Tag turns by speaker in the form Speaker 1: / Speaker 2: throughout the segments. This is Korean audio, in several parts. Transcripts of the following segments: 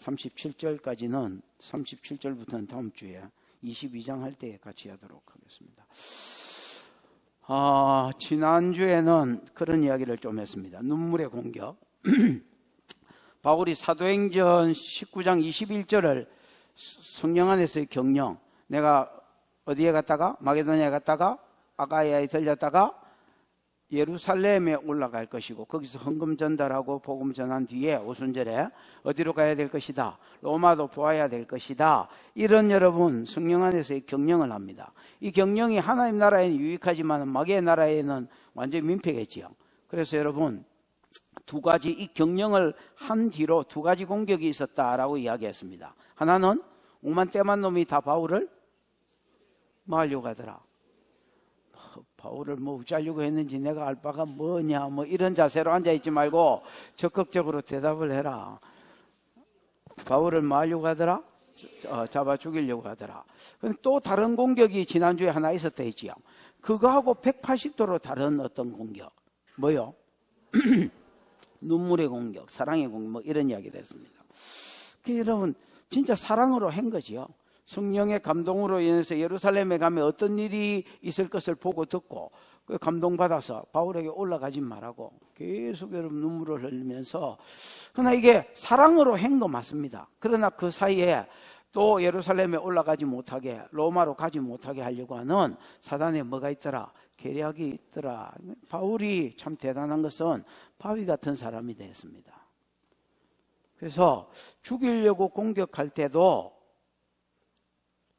Speaker 1: 37절까지는 37절부터는 다음 주에 22장 할 때 같이 하도록 하겠습니다. 지난주에는 그런 이야기를 좀 했습니다. 눈물의 공격. 바울이 사도행전 19장 21절을 성령 안에서의 경영, 내가 어디에 갔다가 마게도냐에 갔다가 아가야에 들렸다가 예루살렘에 올라갈 것이고 거기서 헌금 전달하고 복음 전한 뒤에 오순절에 어디로 가야 될 것이다, 로마도 보아야 될 것이다, 이런 여러분 성령 안에서의 경영을 합니다. 이 경영이 하나님 나라에는 유익하지만 마귀의 나라에는 완전히 민폐겠지요. 그래서 여러분 두 가지, 이 경영을 한 뒤로 두 가지 공격이 있었다라고 이야기했습니다. 하나는 오만 떼만 놈이 다 바울을 마려고 하더라. 바울을 어쩌려고 했는지 내가 알 바가 뭐냐, 이런 자세로 앉아있지 말고 적극적으로 대답을 해라. 바울을 마려고 하더라? 잡아 죽이려고 하더라. 또 다른 공격이 지난주에 하나 있었다 했지요. 그거하고 180도로 다른 어떤 공격. 뭐요? 눈물의 공격, 사랑의 공격, 이런 이야기를 했습니다. 여러분 진짜 사랑으로 한 거지요. 성령의 감동으로 인해서 예루살렘에 가면 어떤 일이 있을 것을 보고 듣고 감동받아서 바울에게 올라가지 말라고 계속 여러분 눈물을 흘리면서, 그러나 이게 사랑으로 한 거 맞습니다. 그러나 그 사이에 또 예루살렘에 올라가지 못하게, 로마로 가지 못하게 하려고 하는 사단에 뭐가 있더라? 계략이 있더라. 바울이 참 대단한 것은 바위 같은 사람이 됐습니다. 그래서 죽이려고 공격할 때도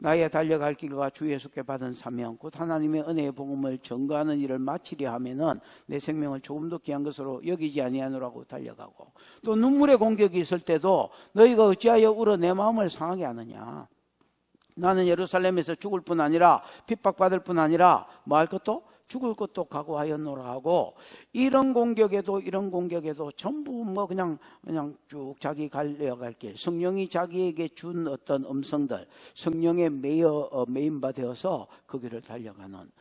Speaker 1: 나의 달려갈 길과 주 예수께 받은 사명, 곧 하나님의 은혜의 복음을 전거하는 일을 마치려 하면은 내 생명을 조금 더 귀한 것으로 여기지 아니하노라고 달려가고, 또 눈물의 공격이 있을 때도 너희가 어찌하여 울어 내 마음을 상하게 하느냐. 나는 예루살렘에서 죽을 뿐 아니라 핍박받을 뿐 아니라 뭐 할 것도 죽을 것도 각오하였노라 하고, 이런 공격에도 전부 그냥 쭉 자기 갈려갈 길, 성령이 자기에게 준 어떤 음성들, 성령에 메인 바 되어서 그 길을 달려가는.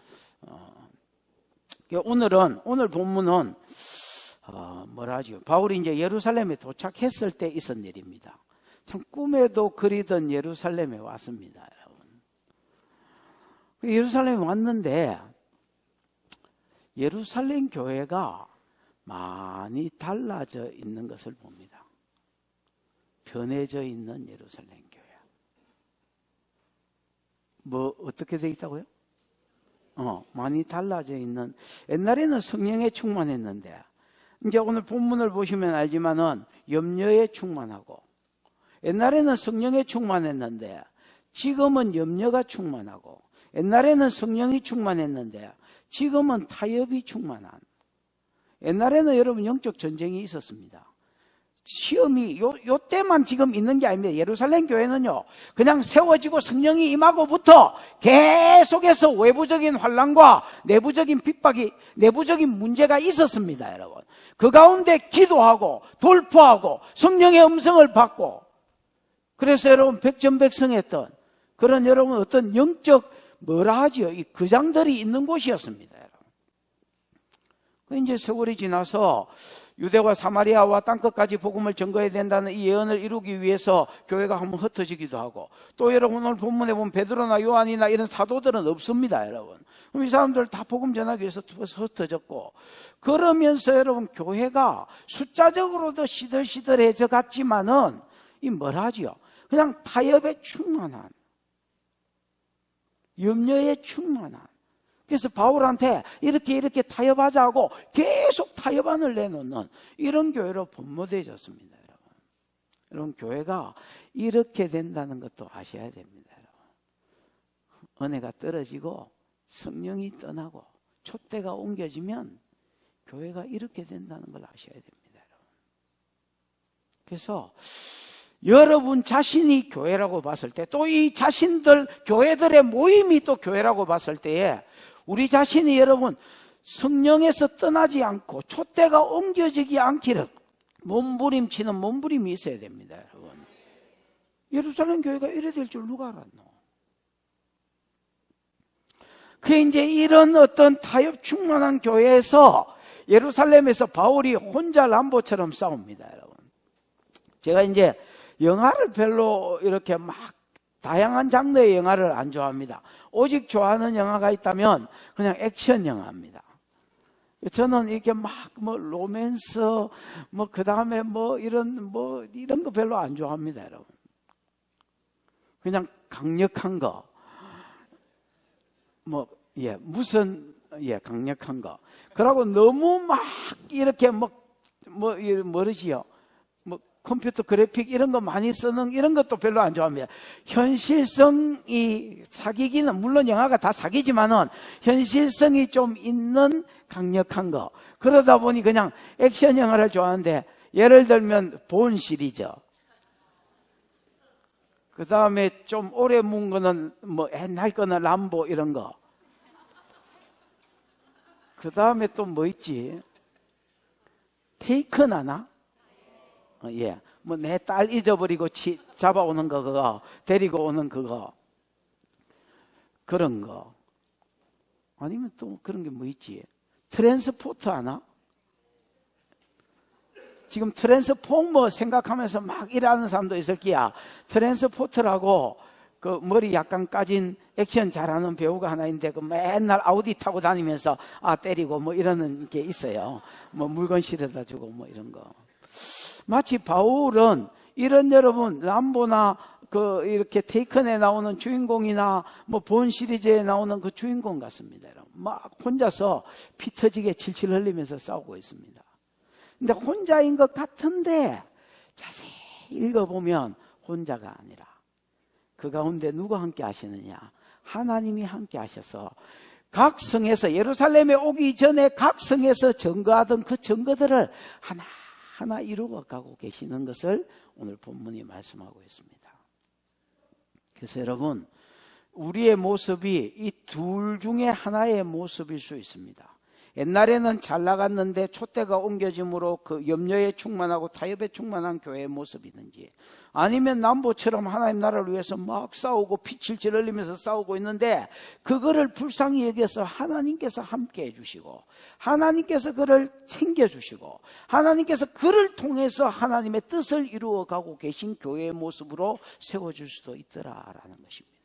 Speaker 1: 오늘 본문은 뭐라 하죠? 바울이 이제 예루살렘에 도착했을 때 있었던 일입니다. 참 꿈에도 그리던 예루살렘에 왔습니다, 여러분. 예루살렘에 왔는데 예루살렘 교회가 많이 달라져 있는 것을 봅니다. 변해져 있는 예루살렘 교회. 어떻게 되어 있다고요? 많이 달라져 있는. 옛날에는 성령에 충만했는데, 이제 오늘 본문을 보시면 알지만은 염려에 충만하고, 옛날에는 성령에 충만했는데 지금은 염려가 충만하고, 옛날에는 성령이 충만했는데 지금은 타협이 충만한. 옛날에는 여러분 영적 전쟁이 있었습니다. 시험이 요 때만 지금 있는 게 아닙니다. 예루살렘 교회는요, 그냥 세워지고 성령이 임하고부터 계속해서 외부적인 환난과 내부적인 핍박이, 내부적인 문제가 있었습니다, 여러분. 그 가운데 기도하고 돌파하고 성령의 음성을 받고, 그래서 여러분 백전백승했던 그런 여러분 어떤 영적 뭐라 하지요? 이 거장들이 있는 곳이었습니다, 여러분. 이제 세월이 지나서 유대와 사마리아와 땅끝까지 복음을 전거해야 된다는 이 예언을 이루기 위해서 교회가 한번 흩어지기도 하고, 또 여러분 오늘 본문에 보면 베드로나 요한이나 이런 사도들은 없습니다, 여러분. 그럼 이 사람들 다 복음 전하기 위해서 흩어졌고, 그러면서 여러분 교회가 숫자적으로도 시들시들해져 갔지만은 이 뭐라 하지요? 그냥 타협에 충만한, 염려에 충만한. 그래서 바울한테 이렇게 타협하자 하고 계속 타협안을 내놓는 이런 교회로 본모되어졌습니다, 여러분. 여러분 교회가 이렇게 된다는 것도 아셔야 됩니다, 여러분. 은혜가 떨어지고 성령이 떠나고 촛대가 옮겨지면 교회가 이렇게 된다는 걸 아셔야 됩니다, 여러분. 그래서 여러분 자신이 교회라고 봤을 때, 또 이 자신들 교회들의 모임이 또 교회라고 봤을 때에 우리 자신이 여러분 성령에서 떠나지 않고 촛대가 옮겨지지 않기를 몸부림치는 몸부림이 있어야 됩니다, 여러분. 예루살렘 교회가 이래 될 줄 누가 알았노? 그게 이제 이런 어떤 타협 충만한 교회에서 예루살렘에서 바울이 혼자 람보처럼 싸웁니다, 여러분. 제가 이제 영화를 별로 이렇게 막 다양한 장르의 영화를 안 좋아합니다. 오직 좋아하는 영화가 있다면 그냥 액션 영화입니다. 저는 이렇게 막 뭐 로맨스 뭐 그다음에 뭐 이런 거 별로 안 좋아합니다, 여러분. 그냥 강력한 거. 강력한 거. 그러고 너무 막 이렇게 뭐르지요? 컴퓨터 그래픽 이런 거 많이 쓰는 이런 것도 별로 안 좋아합니다. 현실성이 사기기는 물론 영화가 다 사기지만은 현실성이 좀 있는 강력한 거. 그러다 보니 그냥 액션 영화를 좋아하는데 예를 들면 본 시리즈. 그 다음에 좀 오래 문 거는 옛날 거는 람보 이런 거. 그 다음에 또 뭐 있지? 테이큰 하나? 내 딸 잊어버리고 잡아오는 거, 그거. 데리고 오는 그거. 그런 거. 아니면 또 그런 게 뭐 있지? 트랜스포터 하나? 지금 트랜스포머 생각하면서 막 일하는 사람도 있을 거야. 트랜스포터라고 그 머리 약간 까진 액션 잘하는 배우가 하나 있는데 그 맨날 아우디 타고 다니면서 때리고 이러는 게 있어요. 물건 실어다 주고 이런 거. 마치 바울은 이런 여러분 람보나 이렇게 테이큰에 나오는 주인공이나 본 시리즈에 나오는 그 주인공 같습니다. 막 혼자서 피 터지게 칠칠 흘리면서 싸우고 있습니다. 근데 혼자인 것 같은데 자세히 읽어보면 혼자가 아니라 그 가운데 누가 함께 하시느냐? 하나님이 함께 하셔서 각 성에서 예루살렘에 오기 전에 각 성에서 증거하던 그 증거들을 하나하나 이루어가고 계시는 것을 오늘 본문이 말씀하고 있습니다. 그래서 여러분, 우리의 모습이 이 둘 중에 하나의 모습일 수 있습니다. 옛날에는 잘 나갔는데 촛대가 옮겨짐으로 그 염려에 충만하고 타협에 충만한 교회의 모습이든지, 아니면 남보처럼 하나님 나라를 위해서 막 싸우고 피칠칠 흘리면서 싸우고 있는데 그거를 불쌍히 여겨서 하나님께서 함께 해주시고 하나님께서 그를 챙겨주시고 하나님께서 그를 통해서 하나님의 뜻을 이루어가고 계신 교회의 모습으로 세워줄 수도 있더라라는 것입니다.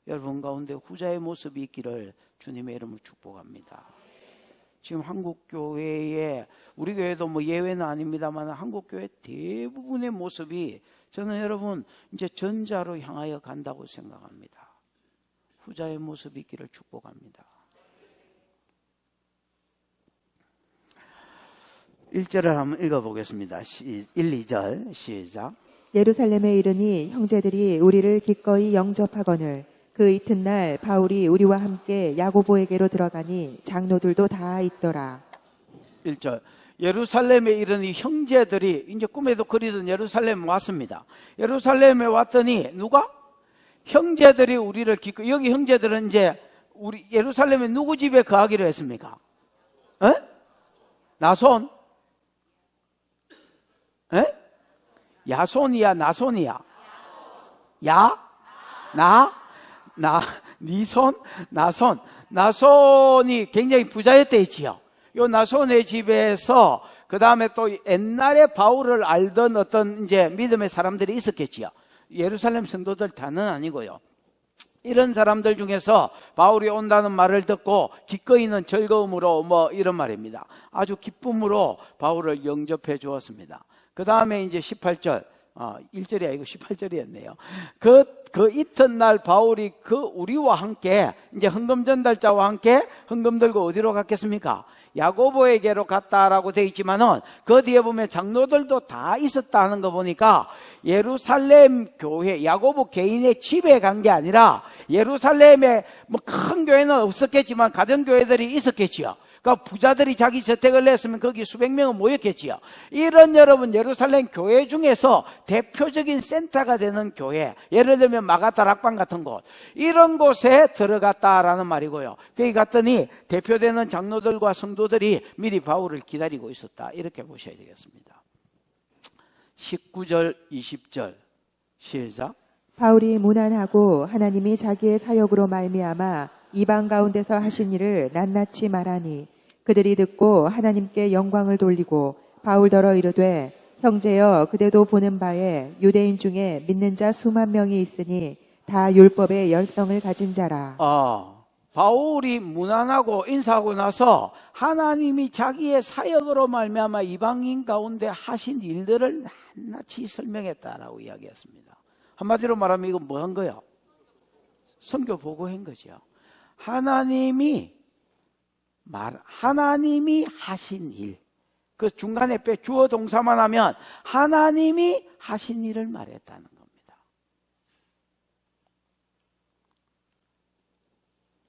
Speaker 1: 여러분 가운데 후자의 모습이 있기를 주님의 이름으로 축복합니다. 지금 한국교회에, 우리 교회도 예외는 아닙니다만 한국교회 대부분의 모습이 저는 여러분 이제 전자로 향하여 간다고 생각합니다. 후자의 모습이 있기를 축복합니다. 1절을 한번 읽어보겠습니다. 1, 2절 시작.
Speaker 2: 예루살렘에 이르니 형제들이 우리를 기꺼이 영접하거늘 그 이튿날 바울이 우리와 함께 야고보에게로 들어가니 장로들도 다 있더라.
Speaker 1: 1절. 예루살렘에 이르니 형제들이 이제 꿈에도 그리던 예루살렘에 왔습니다. 예루살렘에 왔더니 누가? 형제들이 우리를 기꺼이. 여기 형제들은 이제 우리 예루살렘에 누구 집에 거하기로 했습니까? 나손? 야손이야, 나손이야? 니손? 나손이 굉장히 부자였대지요. 요 나손의 집에서 그 다음에 또 옛날에 바울을 알던 어떤 이제 믿음의 사람들이 있었겠지요. 예루살렘 성도들 다는 아니고요. 이런 사람들 중에서 바울이 온다는 말을 듣고 기꺼이는 즐거움으로 이런 말입니다. 아주 기쁨으로 바울을 영접해 주었습니다. 그 다음에 이제 18절. 1절이 아니고 18절이었네요. 그 이튿날 바울이 우리와 함께 이제 헌금 전달자와 함께 헌금 들고 어디로 갔겠습니까? 야고보에게로 갔다라고 되어 있지만은 그 뒤에 보면 장로들도 다 있었다 하는 거 보니까 예루살렘 교회, 야고보 개인의 집에 간 게 아니라 예루살렘에 큰 교회는 없었겠지만 가정교회들이 있었겠지요. 그러니까 부자들이 자기 저택을 냈으면 거기 수백 명은 모였겠지요. 이런 여러분 예루살렘 교회 중에서 대표적인 센터가 되는 교회, 예를 들면 마가다 락방 같은 곳, 이런 곳에 들어갔다라는 말이고요. 거기 갔더니 대표되는 장로들과 성도들이 미리 바울을 기다리고 있었다, 이렇게 보셔야 되겠습니다. 19절 20절 시작.
Speaker 2: 바울이 무난하고 하나님이 자기의 사역으로 말미암아 이방 가운데서 하신 일을 낱낱이 말하니 그들이 듣고 하나님께 영광을 돌리고 바울더러 이르되 형제여 그대도 보는 바에 유대인 중에 믿는 자 수만 명이 있으니 다 율법의 열성을 가진 자라.
Speaker 1: 바울이 문안하고 인사하고 나서 하나님이 자기의 사역으로 말미암아 이방인 가운데 하신 일들을 낱낱이 설명했다라고 이야기했습니다. 한마디로 말하면 이건 뭐 한 거예요? 선교 보고한 거죠. 하나님이 하신 일, 그 중간에 빼 주어 동사만 하면 하나님이 하신 일을 말했다는 겁니다.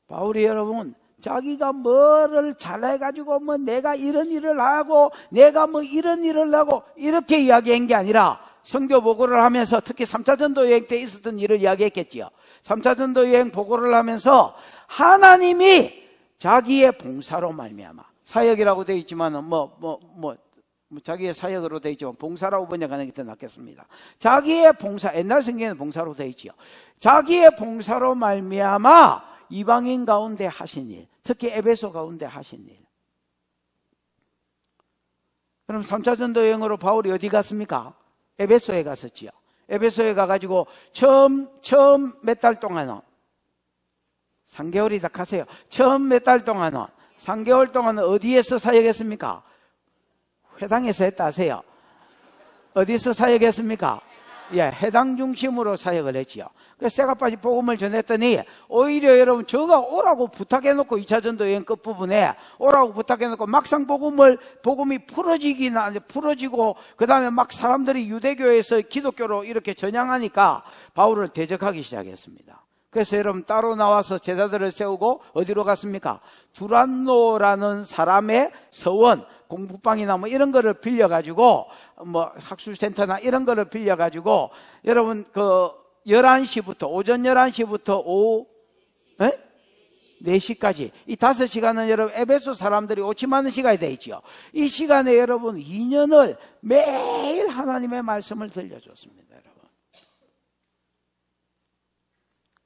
Speaker 1: 바울이 여러분 자기가 뭐를 잘해가지고 뭐 내가 이런 일을 하고 내가 뭐 이런 일을 하고 이렇게 이야기한 게 아니라 선교 보고를 하면서 특히 3차 전도 여행 때 있었던 일을 이야기했겠지요. 3차 전도 여행 보고를 하면서 하나님이 자기의 봉사로 말미암아, 사역이라고 되어 있지만 자기의 사역으로 되어 있지만 봉사라고 번역하는 게 더 낫겠습니다. 자기의 봉사, 옛날 성경에는 봉사로 되어 있지요. 자기의 봉사로 말미암아 이방인 가운데 하신 일, 특히 에베소 가운데 하신 일. 그럼 3차 전도 여행으로 바울이 어디 갔습니까? 에베소에 갔었지요. 에베소에 가가지고 처음 몇 달 동안은 3개월이 다 가세요. 처음 몇 달 동안은 3개월 동안은 어디에서 사역했습니까? 회당에서 했다 하세요. 어디서 사역했습니까? 예, 해당 중심으로 사역을 했지요. 그래서 새가 빠진 복음을 전했더니 오히려 여러분 저가 오라고 부탁해놓고 2차 전도 여행 끝부분에 오라고 부탁해놓고 막상 복음이 풀어지고 그 다음에 막 사람들이 유대교에서 기독교로 이렇게 전향하니까 바울을 대적하기 시작했습니다. 그래서 여러분 따로 나와서 제자들을 세우고 어디로 갔습니까? 두란노라는 사람의 서원, 공부방이나 뭐 이런 거를 빌려가지고 뭐 학술센터나 이런 거를 빌려가지고 여러분 그 11시부터 오전 11시부터 오후 4시까지 이 5시간은 여러분 에베소 사람들이 오침하는 시간이 되어 있죠. 이 시간에 여러분 2년을 매일 하나님의 말씀을 들려줬습니다. 여러분.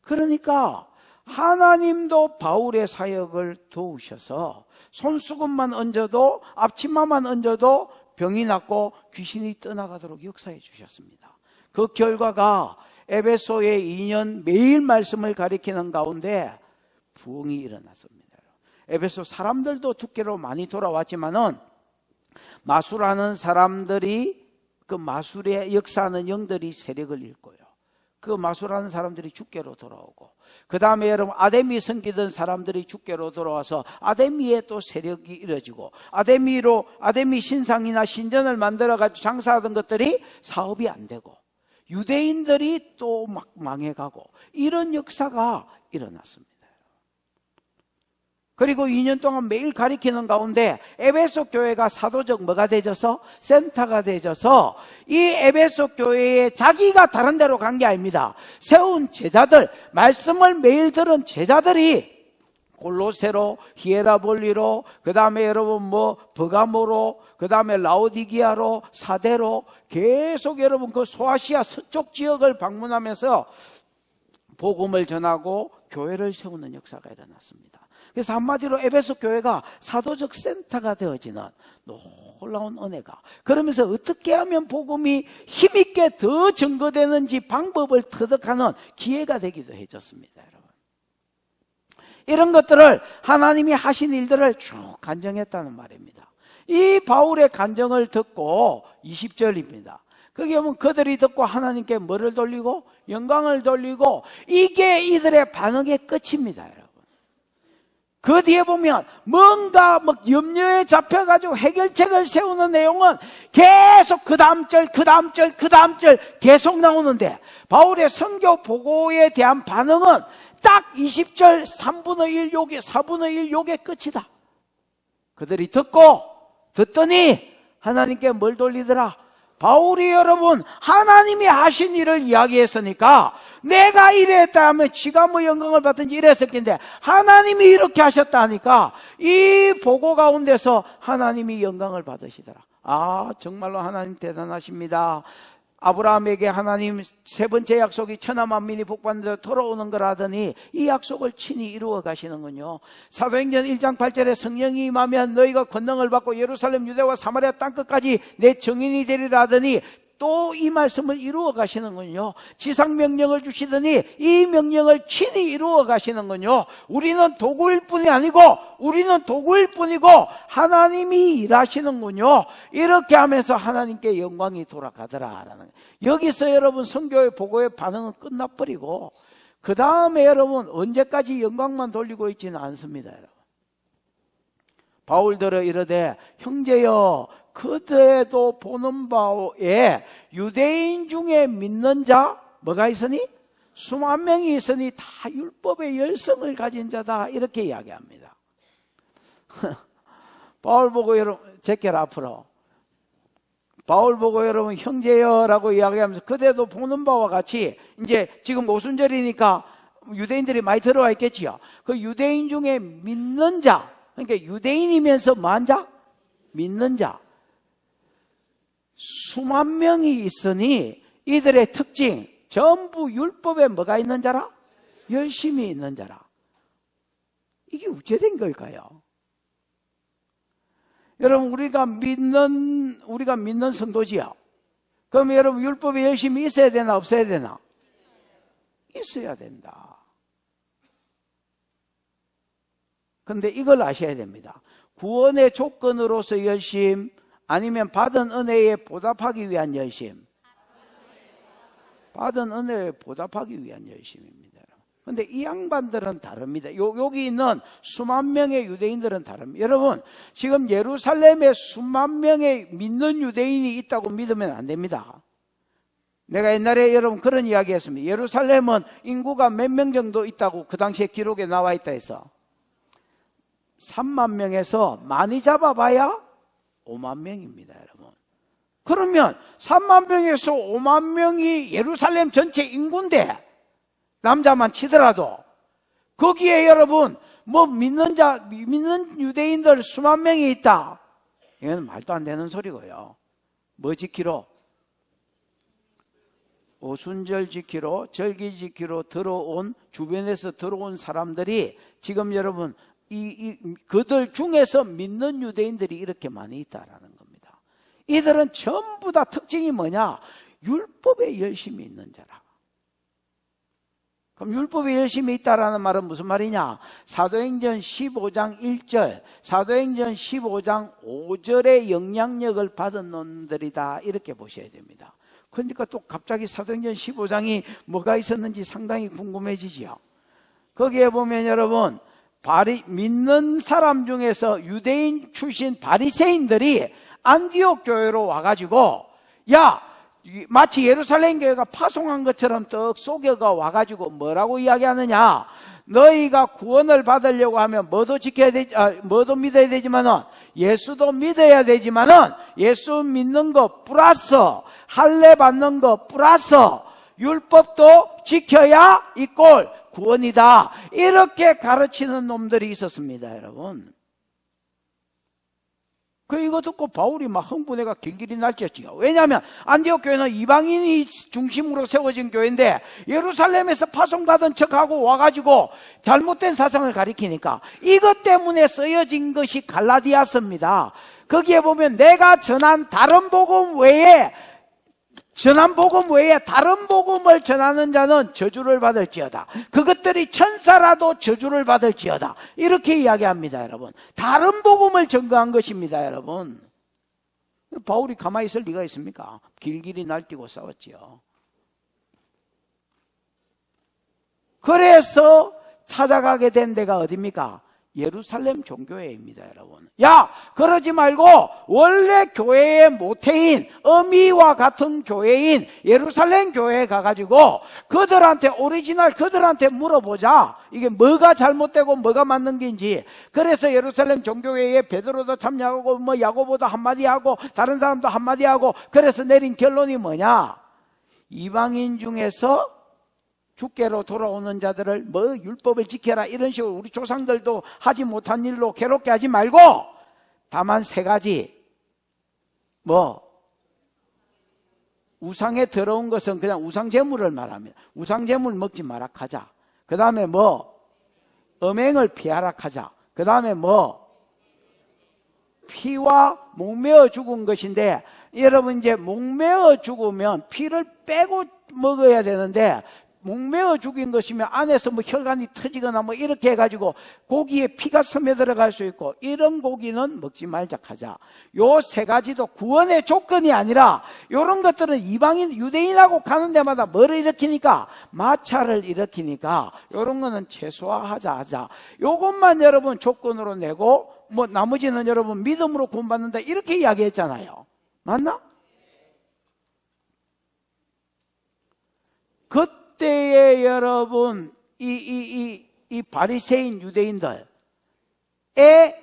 Speaker 1: 그러니까 하나님도 바울의 사역을 도우셔서 손수건만 얹어도 앞치마만 얹어도 병이 낫고 귀신이 떠나가도록 역사해 주셨습니다. 그 결과가 에베소의 2년 매일 말씀을 가리키는 가운데 부흥이 일어났습니다. 에베소 사람들도 두께로 많이 돌아왔지만은 마술하는 사람들이 그 마술의 역사하는 영들이 세력을 잃고요. 그 마술하는 사람들이 주께로 돌아오고 그 다음에 여러분 아데미 섬기던 사람들이 주께로 돌아와서 아데미의 또 세력이 이뤄지고 아데미 신상이나 신전을 만들어가지고 장사하던 것들이 사업이 안 되고 유대인들이 또 막 망해가고 이런 역사가 일어났습니다. 그리고 2년 동안 매일 가리키는 가운데 에베소 교회가 사도적 뭐가 되져서 센터가 되져서 이 에베소 교회에 자기가 다른 데로 간 게 아닙니다. 세운 제자들, 말씀을 매일 들은 제자들이 골로새로, 히에라볼리로, 그 다음에 여러분 버가모로, 그 다음에 라오디기아로, 사데로 계속 여러분 그 소아시아 서쪽 지역을 방문하면서 복음을 전하고 교회를 세우는 역사가 일어났습니다. 그래서 한마디로 에베소 교회가 사도적 센터가 되어지는 놀라운 은혜가, 그러면서 어떻게 하면 복음이 힘있게 더 증거되는지 방법을 터득하는 기회가 되기도 해줬습니다. 여러분, 이런 것들을 하나님이 하신 일들을 쭉 간증했다는 말입니다. 이 바울의 간증을 듣고 20절입니다. 거기 보면 그들이 듣고 하나님께 뭐를 돌리고 영광을 돌리고, 이게 이들의 반응의 끝입니다. 여러분, 그 뒤에 보면 뭔가 막 염려에 잡혀가지고 해결책을 세우는 내용은 계속 그 다음 절 계속 나오는데, 바울의 선교 보고에 대한 반응은 딱 20절 3분의 1 요게 4분의 1 요게 끝이다. 그들이 듣더니 하나님께 뭘 돌리더라? 바울이 여러분 하나님이 하신 일을 이야기했으니까 내가 이랬다 하면 지가 뭐 영광을 받든지 이랬을 텐데 하나님이 이렇게 하셨다 하니까 이 보고 가운데서 하나님이 영광을 받으시더라. 아, 정말로 하나님 대단하십니다. 아브라함에게 하나님 세 번째 약속이 천하 만민이 복받는 데로 돌아오는 거라더니 이 약속을 친히 이루어 가시는군요. 사도행전 1장 8절에 성령이 임하면 너희가 권능을 받고 예루살렘 유대와 사마리아 땅끝까지 내 증인이 되리라 하더니 또 이 말씀을 이루어 가시는군요. 지상명령을 주시더니 이 명령을 친히 이루어 가시는군요. 우리는 도구일 뿐이 아니고 하나님이 일하시는군요. 이렇게 하면서 하나님께 영광이 돌아가더라라는. 여기서 여러분 선교의 보고의 반응은 끝나버리고 그 다음에 여러분 언제까지 영광만 돌리고 있지는 않습니다. 여러분. 바울들은 이르되 형제여 그대도 보는 바에 유대인 중에 믿는 자 뭐가 있으니? 수만 명이 있으니 다 율법의 열성을 가진 자다 이렇게 이야기합니다. 바울 보고 여러분 제껴라 앞으로. 바울 보고 여러분 형제여라고 이야기하면서 그대도 보는 바와 같이 이제 지금 오순절이니까 유대인들이 많이 들어와 있겠지요. 그 유대인 중에 믿는 자 그러니까 유대인이면서 뭐한 자? 믿는 자 수만 명이 있으니 이들의 특징 전부 율법에 뭐가 있는 자라? 열심히 있는 자라. 이게 어찌된 걸까요? 여러분 우리가 믿는 성도지요. 그럼 여러분 율법에 열심히 있어야 되나 없어야 되나? 있어야 된다. 그런데 이걸 아셔야 됩니다. 구원의 조건으로서 열심 아니면 받은 은혜에 보답하기 위한 열심. 받은 은혜에 보답하기 위한 열심입니다. 그런데 이 양반들은 다릅니다. 여기 있는 수만 명의 유대인들은 다릅니다. 여러분 지금 예루살렘에 수만 명의 믿는 유대인이 있다고 믿으면 안 됩니다. 내가 옛날에 여러분 그런 이야기 했습니다. 예루살렘은 인구가 몇 명 정도 있다고 그 당시에 기록에 나와 있다 해서 3만 명에서 많이 잡아봐야 5만 명입니다, 여러분. 그러면 3만 명에서 5만 명이 예루살렘 전체 인구인데 남자만 치더라도 거기에 여러분 뭐 믿는 유대인들 수만 명이 있다. 이건 말도 안 되는 소리고요. 뭐 지키러? 오순절 지키러, 절기 지키러 주변에서 들어온 사람들이 지금 여러분 그들 중에서 믿는 유대인들이 이렇게 많이 있다라는 겁니다. 이들은 전부 다 특징이 뭐냐? 율법에 열심히 있는 자라. 그럼 율법에 열심히 있다라는 말은 무슨 말이냐? 사도행전 15장 1절, 사도행전 15장 5절의 영향력을 받은 놈들이다 이렇게 보셔야 됩니다. 그러니까 또 갑자기 사도행전 15장이 뭐가 있었는지 상당히 궁금해지죠. 거기에 보면 여러분 믿는 사람 중에서 유대인 출신 바리새인들이 안디옥 교회로 와가지고 마치 예루살렘 교회가 파송한 것처럼 떡 속여가 와가지고 뭐라고 이야기하느냐? 너희가 구원을 받으려고 하면 뭐도 지켜야 되지, 뭐도 믿어야 되지만은 예수도 믿어야 되지만은 예수 믿는 거 플러스 할례 받는 거 플러스 율법도 지켜야 이꼴 구원이다. 이렇게 가르치는 놈들이 있었습니다, 여러분. 이거 듣고 바울이 막 흥분해가 길길이 날뛰었지요. 왜냐하면 안디옥 교회는 이방인이 중심으로 세워진 교회인데 예루살렘에서 파송받은 척하고 와가지고 잘못된 사상을 가리키니까 이것 때문에 쓰여진 것이 갈라디아서입니다. 거기에 보면 내가 전한 복음 외에 다른 복음을 전하는 자는 저주를 받을지어다. 그것들이 천사라도 저주를 받을지어다. 이렇게 이야기합니다, 여러분. 다른 복음을 전거한 것입니다, 여러분. 바울이 가만히 있을 리가 있습니까? 길길이 날뛰고 싸웠지요. 그래서 찾아가게 된 데가 어디입니까? 예루살렘 종교회입니다, 여러분. 그러지 말고 원래 교회의 모태인 어미와 같은 교회인 예루살렘 교회에 가가지고 그들한테 물어보자. 이게 뭐가 잘못되고 뭐가 맞는 건지. 그래서 예루살렘 종교회에 베드로도 참여하고 야고보도 한마디 하고 다른 사람도 한마디 하고 그래서 내린 결론이 뭐냐? 이방인 중에서 주께로 돌아오는 자들을 율법을 지켜라 이런 식으로 우리 조상들도 하지 못한 일로 괴롭게 하지 말고 다만 3가지 우상에 더러운 것은 그냥 우상제물을 말합니다. 우상제물 먹지 마라 하자. 그 다음에 뭐? 음행을 피하라 하자. 그 다음에 뭐? 피와 목매어 죽은 것인데, 여러분 이제 목매어 죽으면 피를 빼고 먹어야 되는데, 목매어 죽인 것이면 안에서 뭐 혈관이 터지거나 뭐 이렇게 해가지고 고기에 피가 스며들어갈 수 있고, 이런 고기는 먹지 말자 하자. 요 세 가지도 구원의 조건이 아니라, 요런 것들은 이방인 유대인하고 가는 데마다 뭐를 일으키니까? 마찰을 일으키니까 요런 거는 최소화하자 하자. 요것만 여러분 조건으로 내고, 뭐 나머지는 여러분 믿음으로 구원받는다 이렇게 이야기했잖아요. 맞나? 그때에 여러분 이 바리새인 유대인들의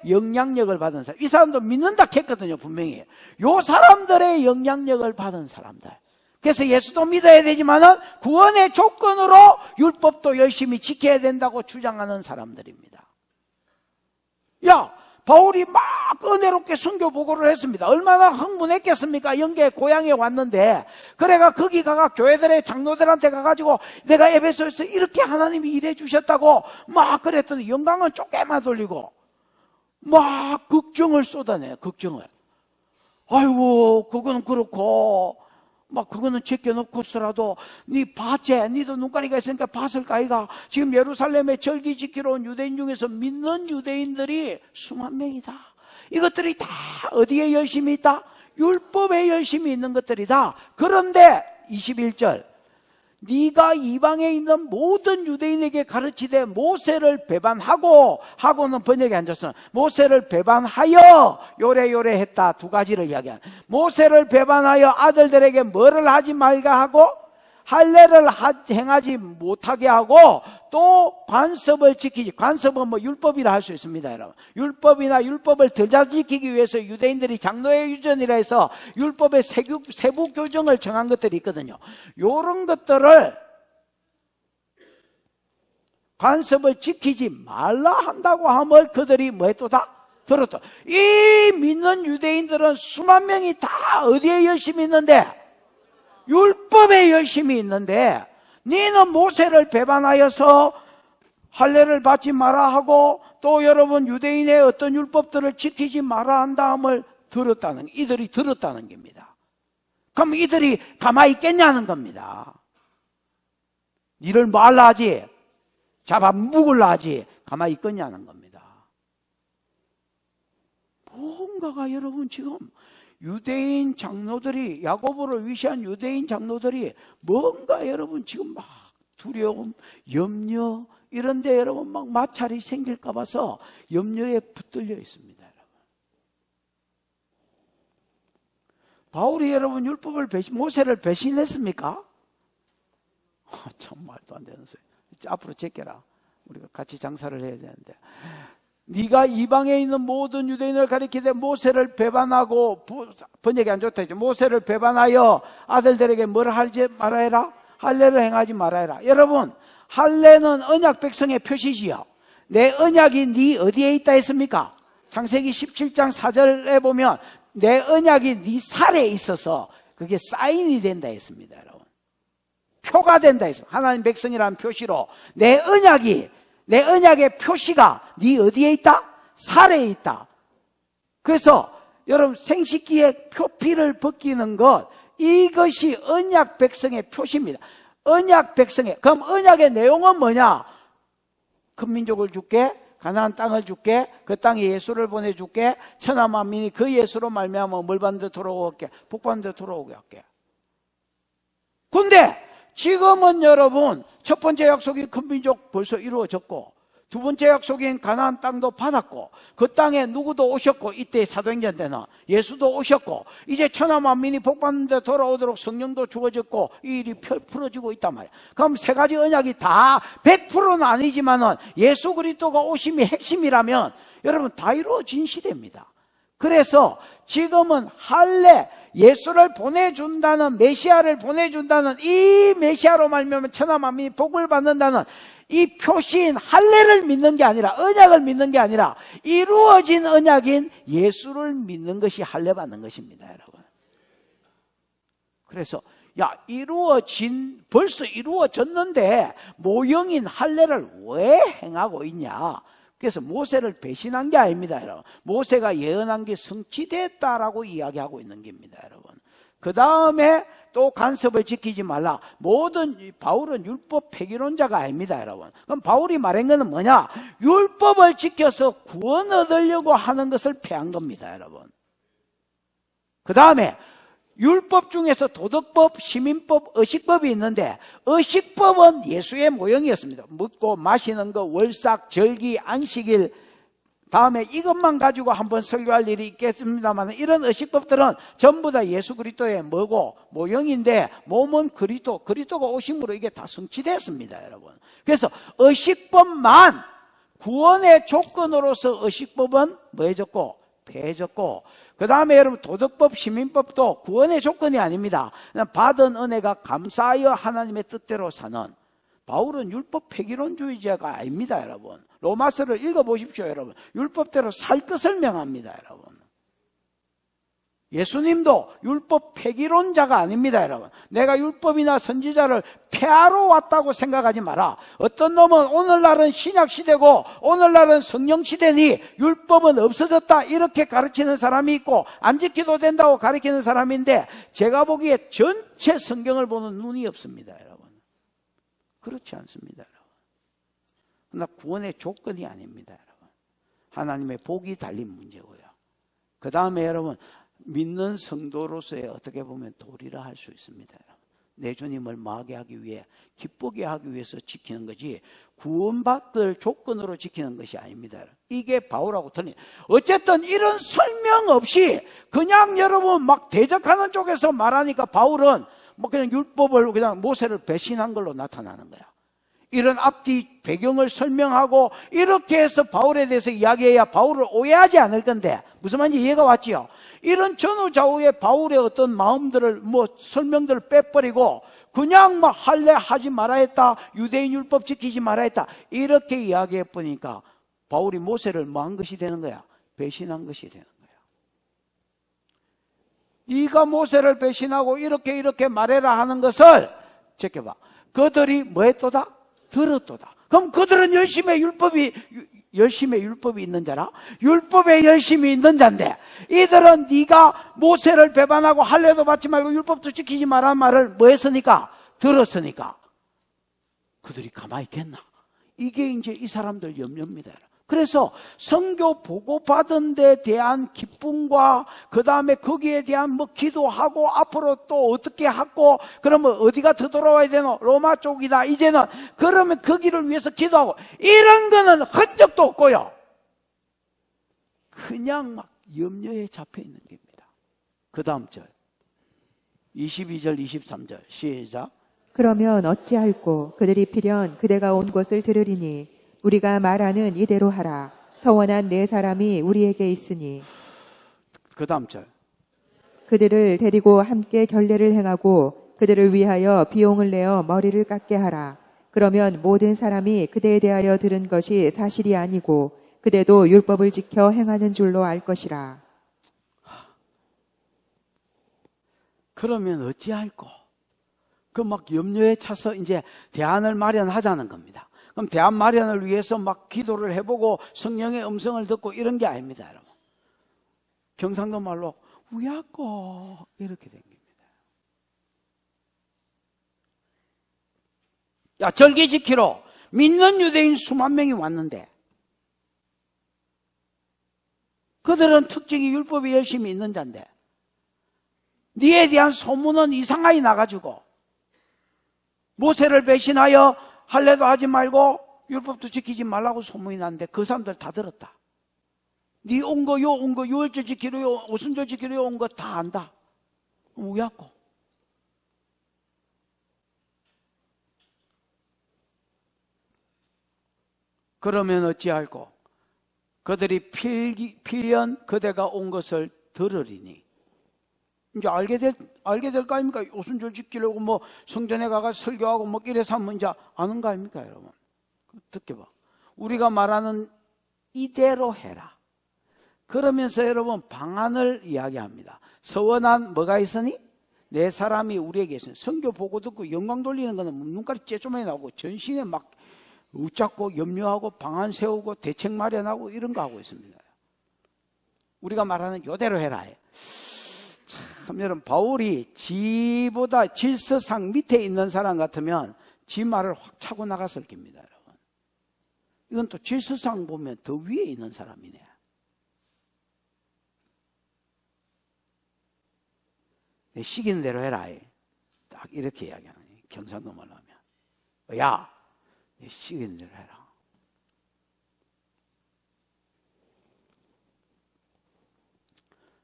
Speaker 1: 영향력을 받은 사람, 이 사람도 믿는다 했거든요. 분명히 요 사람들의 영향력을 받은 사람들. 그래서 예수도 믿어야 되지만은 구원의 조건으로 율법도 열심히 지켜야 된다고 주장하는 사람들입니다. 야, 바울이 막 은혜롭게 선교 보고를 했습니다. 얼마나 흥분했겠습니까? 영계 고향에 왔는데, 그래가 거기 가가 교회들의 장로들한테 가가지고 내가 에베소에서 이렇게 하나님이 일해 주셨다고 막 그랬더니 영광은 쪼개만 돌리고 막 걱정을 쏟아내요. 걱정을. 아이고 그거는 그렇고 막 그거는 제껴놓고서라도 네 봤지? 니도 눈가리가 있으니까 봤을 까이가? 지금 예루살렘에 절기 지키러 온 유대인 중에서 믿는 유대인들이 수만 명이다. 이것들이 다 어디에 열심히 있다? 율법에 열심히 있는 것들이다. 그런데 21절, 네가 이방에 있는 모든 유대인에게 가르치되 모세를 배반하고, 하고는 번역에 앉았어. 모세를 배반하여 요래요래 했다. 두 가지를 이야기한. 모세를 배반하여 아들들에게 뭐를 하지 말가 하고, 할례를 행하지 못하게 하고, 또 관습을 지키지. 관습은 뭐 율법이라 할 수 있습니다, 여러분. 율법이나 율법을 더 잘 지키기 위해서 유대인들이 장로의 유전이라 해서 율법의 세부 교정을 정한 것들이 있거든요. 요런 것들을 관습을 지키지 말라 한다고 함을 그들이 뭐 했도다? 들었다. 이 믿는 유대인들은 수만 명이 다 어디에 열심히 있는데? 율법에 열심히 있는데, 너는 모세를 배반하여서 할례를 받지 마라 하고, 또 여러분 유대인의 어떤 율법들을 지키지 마라 한 다음을 들었다는, 이들이 들었다는 겁니다. 그럼 이들이 가만히 있겠냐는 겁니다. 니를 말라 하지, 잡아 묵을라 하지, 가만히 있겠냐는 겁니다. 뭔가가 여러분 지금 유대인 장로들이, 야고보를 위시한 유대인 장로들이 뭔가 여러분 지금 막 두려움, 염려 이런데 여러분 막 마찰이 생길까 봐서 염려에 붙들려 있습니다. 여러분. 바울이 여러분 율법을 모세를 배신했습니까? 참 말도 안 되는 소리. 앞으로 제껴라. 우리가 같이 장사를 해야 되는데. 네가 이방에 있는 모든 유대인을 가리키되 모세를 배반하고, 번역이 안 좋다 했죠. 모세를 배반하여 아들들에게 뭘 하지 말아야 해라? 할례를 행하지 말아야 해라. 여러분, 할례는 언약 백성의 표시지요. 내 언약이 네 어디에 있다 했습니까? 창세기 17장 4절에 보면 내 언약이 네 살에 있어서 그게 사인이 된다 했습니다. 여러분, 표가 된다 했습니다. 하나님 백성이라는 표시로 내 언약의 표시가 네 어디에 있다? 살에 있다. 그래서 여러분 생식기에 표피를 벗기는 것, 이것이 언약 백성의 표시입니다. 언약 백성의, 그럼 언약의 내용은 뭐냐? 큰 민족을 줄게, 가나안 땅을 줄게, 그 땅에 예수를 보내줄게, 천하 만민이 그 예수로 말미암아 뭘 받는 데 돌아오게, 복 받는 데 돌아오게 할게. 근데 지금은 여러분 첫 번째 약속이 큰 민족 벌써 이루어졌고, 두 번째 약속인 가나안 땅도 받았고, 그 땅에 누구도 오셨고, 이때 사도행전 때는 예수도 오셨고, 이제 천하 만민이 복 받는 데 돌아오도록 성령도 주어졌고, 이 일이 풀어지고 있단 말이에요. 그럼 세 가지 언약이 다 100%는 아니지만은 예수 그리스도가 오심이 핵심이라면 여러분 다 이루어진 시대입니다. 그래서 지금은 할례, 예수를 보내준다는, 메시아를 보내준다는 이 메시아로 말미암아 천하 만민이 복을 받는다는 이 표시인 할례를 믿는 게 아니라, 언약을 믿는 게 아니라 이루어진 언약인 예수를 믿는 것이 할례 받는 것입니다, 여러분. 그래서 야, 벌써 이루어졌는데 모형인 할례를 왜 행하고 있냐? 그래서 모세를 배신한 게 아닙니다, 여러분. 모세가 예언한 게 성취됐다라고 이야기하고 있는 겁니다, 여러분. 그 다음에 또 간섭을 지키지 말라. 바울은 율법 폐기론자가 아닙니다, 여러분. 그럼 바울이 말한 것은 뭐냐? 율법을 지켜서 구원 얻으려고 하는 것을 폐한 겁니다, 여러분. 그 다음에 율법 중에서 도덕법, 시민법, 의식법이 있는데 의식법은 예수의 모형이었습니다. 먹고 마시는 거, 월삭, 절기, 안식일, 다음에 이것만 가지고 한번 설교할 일이 있겠습니다만 이런 의식법들은 전부 다 예수 그리스도의 모형인데 몸은 그리스도가 오심으로 이게 다 성취됐습니다, 여러분. 그래서 의식법만 구원의 조건으로서 의식법은 뭐 해줬고? 폐해졌고, 그 다음에 여러분 도덕법, 시민법도 구원의 조건이 아닙니다. 받은 은혜가 감사하여 하나님의 뜻대로 사는, 바울은 율법 폐기론주의자가 아닙니다, 여러분. 로마서를 읽어보십시오, 여러분. 율법대로 살 것을 명합니다, 여러분. 예수님도 율법 폐기론자가 아닙니다, 여러분. 내가 율법이나 선지자를 폐하러 왔다고 생각하지 마라. 어떤 놈은 오늘날은 신약시대고 오늘날은 성령시대니 율법은 없어졌다 이렇게 가르치는 사람이 있고 안 지켜도 된다고 가르치는 사람인데 제가 보기에 전체 성경을 보는 눈이 없습니다, 여러분. 그렇지 않습니다, 여러분. 그러나 구원의 조건이 아닙니다, 여러분. 하나님의 복이 달린 문제고요. 그 다음에 여러분 믿는 성도로서의 어떻게 보면 도리라 할 수 있습니다. 내 주님을 마하게 하기 위해, 기쁘게 하기 위해서 지키는 거지 구원받을 조건으로 지키는 것이 아닙니다. 이게 바울하고 틀린. 어쨌든 이런 설명 없이 그냥 여러분 막 대적하는 쪽에서 말하니까 바울은 뭐 그냥 율법을 그냥 모세를 배신한 걸로 나타나는 거야. 이런 앞뒤 배경을 설명하고 이렇게 해서 바울에 대해서 이야기해야 바울을 오해하지 않을 건데 무슨 말인지 이해가 왔지요? 이런 전후좌우의 바울의 어떤 마음들을 설명들을 빼버리고 그냥 막 할례 하지 말아야 했다, 유대인 율법 지키지 말아야 했다 이렇게 이야기해 보니까 바울이 모세를 뭐 한 것이 되는 거야? 배신한 것이 되는 거야. 네가 모세를 배신하고 이렇게 말해라 하는 것을 지켜봐. 그들이 뭐 했도다? 들었도다. 그럼 그들은 열심히 율법이 있는 자라? 율법에 열심히 있는 자인데 이들은 네가 모세를 배반하고 할례도 받지 말고 율법도 지키지 말라는 말을 뭐 했으니까? 들었으니까 그들이 가만히 있겠나? 이게 이제 이 사람들 염려입니다. 그래서 선교 보고받은 데 대한 기쁨과 그 다음에 거기에 대한 뭐 기도하고 앞으로 또 어떻게 하고 그러면 어디가 더 돌아와야 되노? 로마 쪽이다 이제는. 그러면 거기를 위해서 기도하고 이런 거는 흔적도 없고요. 그냥 막 염려에 잡혀 있는 겁니다. 그 다음 절 22절 23절 시작.
Speaker 2: 그러면 어찌할꼬? 그들이 필연 그대가 온 것을 들으리니 우리가 말하는 이대로 하라. 서원한 네 사람이 우리에게 있으니.
Speaker 1: 그 다음 절.
Speaker 2: 그들을 데리고 함께 결례를 행하고 그들을 위하여 비용을 내어 머리를 깎게 하라. 그러면 모든 사람이 그대에 대하여 들은 것이 사실이 아니고 그대도 율법을 지켜 행하는 줄로 알 것이라.
Speaker 1: 그러면 어찌할꼬? 그 막 염려에 차서 이제 대안을 마련하자는 겁니다. 그럼 대안 마련을 위해서 막 기도를 해보고 성령의 음성을 듣고 이런 게 아닙니다, 여러분. 경상도 말로 우야꼬 이렇게 된 겁니다. 야, 절기 지키러 믿는 유대인 수만 명이 왔는데 그들은 특징이 율법이 열심히 있는 자인데 니에 대한 소문은 이상하게 나가지고 모세를 배신하여 할례도 하지 말고 율법도 지키지 말라고 소문이 났는데 그 사람들 다 들었다. 니 온 거, 요 온 거, 유월절 지키러, 요 오순절 지키러 온 거 다 안다. 우야고. 그러면 어찌할꼬? 그들이 필연 그대가 온 것을 들으리니. 이제 알게 될 거 아닙니까? 오순절 지키려고 뭐 성전에 가가 설교하고 뭐 이래서 하면 이제 아는 거 아닙니까, 여러분? 듣게 봐. 우리가 말하는 이대로 해라. 그러면서 여러분 방안을 이야기합니다. 서원한 뭐가 있으니? 네 사람이 우리에게 있습니다. 선교 보고 듣고 영광 돌리는 거는 눈깔이 째조만이 나오고 전신에 막 웃잡고 염려하고 방안 세우고 대책 마련하고 이런 거 하고 있습니다. 우리가 말하는 요대로 해라. 참 여러분, 바울이 지보다 질서상 밑에 있는 사람 같으면 지 말을 확 차고 나갔을 겁니다, 여러분. 이건 또 질서상 보면 더 위에 있는 사람이네. 내 시키는 대로 해라. 딱 이렇게 이야기하는 거예요. 경상도 말로 하면. 야, 내 시키는 대로 해라.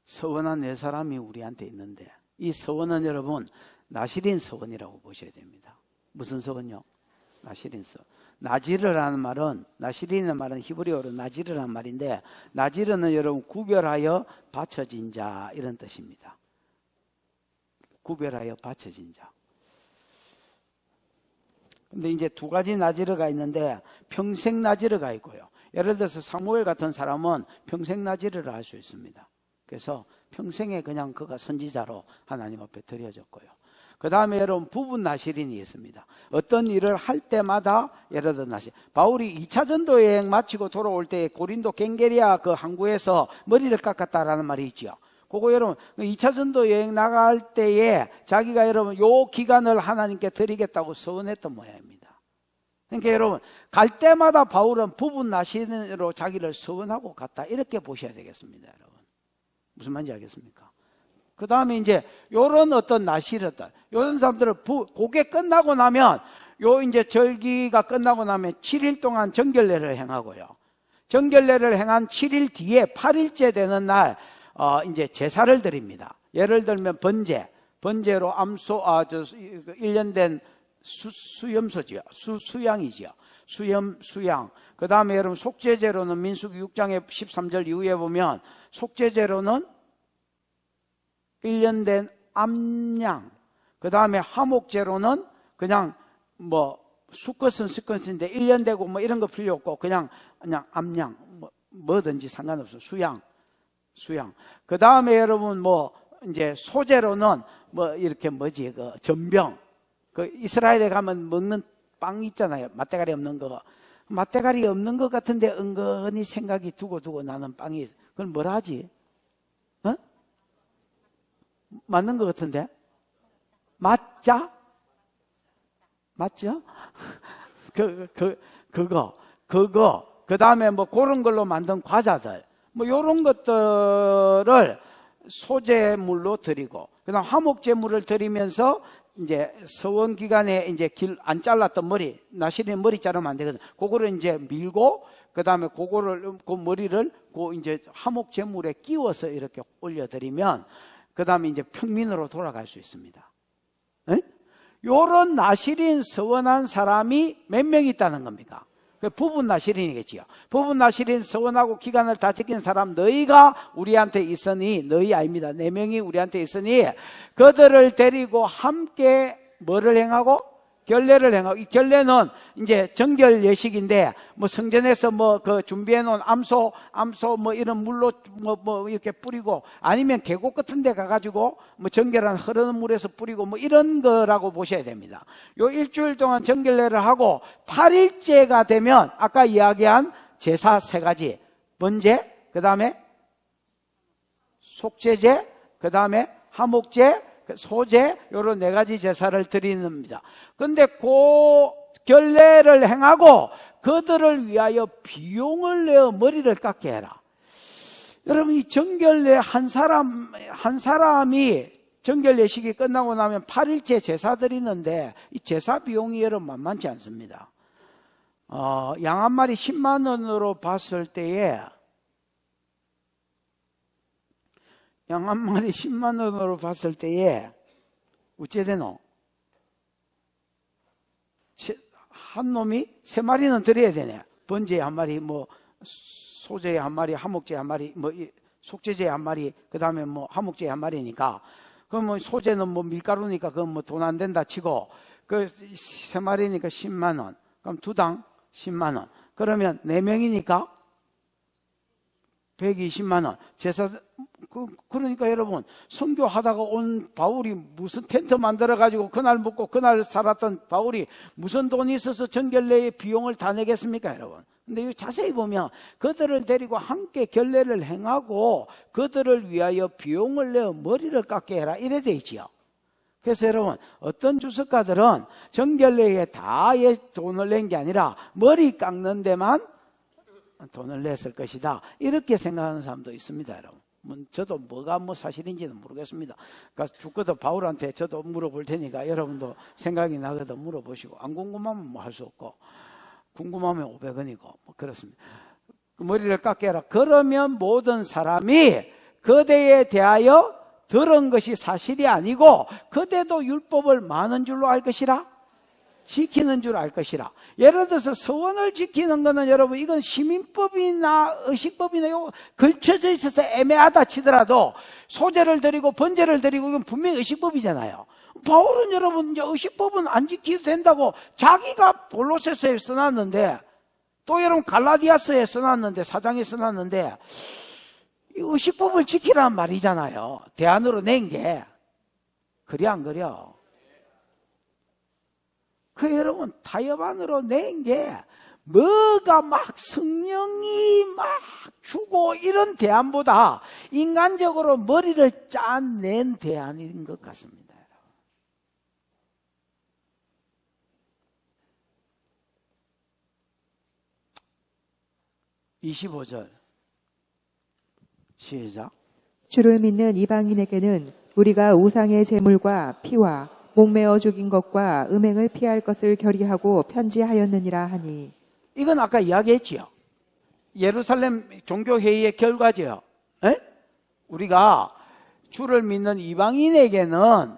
Speaker 1: 서원한 네 사람이 우리한테 있는데, 이 서원은 여러분 나시린 서원이라고 보셔야 됩니다. 무슨 서원요? 나시린 서원. 나지르라는 말은, 나시린의 말은 히브리어로 나지르라는 말인데, 나지르는 여러분 구별하여 바쳐진 자 이런 뜻입니다. 구별하여 바쳐진 자. 근데 이제 두 가지 나지르가 있는데 평생 나지르가 있고요. 예를 들어서 사무엘 같은 사람은 평생 나지르를 할 수 있습니다. 그래서 평생에 그냥 그가 선지자로 하나님 앞에 드려졌고요. 그 다음에 여러분 부분 나시린이 있습니다. 어떤 일을 할 때마다 예를 들어 나시. 바울이 2차 전도 여행 마치고 돌아올 때 고린도 겐게리아 그 항구에서 머리를 깎았다라는 말이 있죠. 그거 여러분 2차 전도 여행 나갈 때에 자기가 여러분 요 기간을 하나님께 드리겠다고 서원했던 모양입니다. 그러니까 여러분 갈 때마다 바울은 부분 나시린으로 자기를 서원하고 갔다 이렇게 보셔야 되겠습니다, 여러분. 무슨 말인지 알겠습니까? 그 다음에 이제 요런 어떤 나시르들, 요런 사람들은 그게 끝나고 나면 요 이제 절기가 끝나고 나면 7일 동안 정결례를 행하고요. 정결례를 행한 7일 뒤에 8일째 되는 날 이제 제사를 드립니다. 예를 들면 번제로 암소 1년 된 수염소지요. 수양이지요. 수양. 그 다음에 여러분 속죄제로는 민수기 6장의 13절 이후에 보면 속죄제로는 1년 된 암양. 그 다음에 화목제로는 그냥 뭐 수컷은 수컷인데 1년 되고 뭐 이런 거 필요 없고 그냥 암양 뭐든지 상관없어. 수양. 그 다음에 여러분 뭐 이제 소제로는 뭐 이렇게 뭐지 그 전병. 그 이스라엘에 가면 먹는 빵 있잖아요. 맛대가리 없는 거. 맛대가리 없는 것 같은데 은근히 생각이 두고 나는 빵이 그걸 뭐라 하지? 어? 맞는 것 같은데? 맞자? 맞죠? 그거. 그 다음에 뭐 그런 걸로 만든 과자들. 뭐 요런 것들을 소제물로 드리고, 그 다음 화목제물을 드리면서 이제 서원 기간에 이제 길 안 잘랐던 머리, 나시린 머리 자르면 안 되거든. 그거를 이제 밀고, 그 다음에 그거를, 그 머리를 이제 화목제물에 끼워서 이렇게 올려드리면, 그 다음에 이제 평민으로 돌아갈 수 있습니다. 에? 요런 나시린 서원한 사람이 몇 명 있다는 겁니까? 부분 나시린이겠지요. 부분 나시린 서원하고 기간을 다 지킨 사람 너희가 우리한테 있으니, 너희 아닙니다. 4명이 우리한테 있으니 그들을 데리고 함께 뭐를 행하고? 결례를 행하고. 이 결례는 이제 정결 예식인데 뭐 성전에서 뭐 그 준비해 놓은 암소 뭐 이런 물로 뭐 이렇게 뿌리고 아니면 계곡 같은 데 가가지고 뭐 정결한 흐르는 물에서 뿌리고 뭐 이런 거라고 보셔야 됩니다. 요 일주일 동안 정결례를 하고 8일째가 되면 아까 이야기한 제사 3가지. 번제, 그 다음에 속죄제, 그 다음에 화목제, 소제, 요런 4가지 제사를 드리는겁니다. 근데 그 결례를 행하고 그들을 위하여 비용을 내어 머리를 깎게 해라. 여러분 이 정결례 한 사람이 정결례식이 끝나고 나면 8일째 제사 드리는데 이 제사 비용이 여러분 만만치 않습니다. 양 한 마리 10만 원으로 봤을 때에 양 한 마리 10만 원으로 봤을 때에 어째 되노? 한 놈이 3마리는 드려야 되네. 번제에 1마리, 뭐 소제에 1마리, 화목제에 1마리, 뭐 속죄제에 1마리, 그 다음에 뭐 화목제에 1마리니까 그럼 뭐 소제는 뭐 밀가루니까 그건 뭐 돈 안 된다 치고 그 3마리니까 10만 원. 그럼 2당 10만 원. 그러면 4명이니까 120만 원. 제사 그러니까 여러분, 선교하다가 온 바울이 무슨 텐트 만들어가지고 그날 먹고 그날 살았던 바울이 무슨 돈이 있어서 전결례의 비용을 다 내겠습니까, 여러분? 근데 여기 자세히 보면 그들을 데리고 함께 결례를 행하고 그들을 위하여 비용을 내어 머리를 깎게 해라, 이래 돼 있지요. 그래서 여러분, 어떤 주석가들은 정결례에 다 돈을 낸 게 아니라 머리 깎는 데만 돈을 냈을 것이다, 이렇게 생각하는 사람도 있습니다, 여러분. 저도 뭐가 사실인지는 모르겠습니다. 그러니까 죽고도 바울한테 저도 물어볼 테니까 여러분도 생각이 나거든 물어보시고, 안 궁금하면 뭐 할 수 없고, 궁금하면 500원이고 뭐 그렇습니다. 머리를 깎게 해라. 그러면 모든 사람이 그대에 대하여 들은 것이 사실이 아니고 그대도 율법을 많은 줄로 알 것이라, 지키는 줄 알 것이라. 예를 들어서 서원을 지키는 거는 여러분, 이건 시민법이나 의식법이나 걸쳐져 있어서 애매하다 치더라도 소제를 드리고 번제를 드리고 이건 분명히 의식법이잖아요. 바울은 여러분, 이제 의식법은 안 지켜도 된다고 자기가 볼로새서에 써놨는데, 또 여러분 갈라디아서에 써놨는데, 4장에 써놨는데, 이 의식법을 지키란 말이잖아요. 대안으로 낸 게. 그래 안 그래요? 그 여러분, 타협안으로 낸 게 뭐가 막 성령이 막 주고 이런 대안보다 인간적으로 머리를 짜낸 대안인 것 같습니다. 25절 시작.
Speaker 2: 주를 믿는 이방인에게는 우리가 우상의 제물과 피와 목매어 죽인 것과 음행을 피할 것을 결의하고 편지하였느니라 하니.
Speaker 1: 이건 아까 이야기했지요. 예루살렘 종교회의의 결과죠. 에? 우리가 주를 믿는 이방인에게는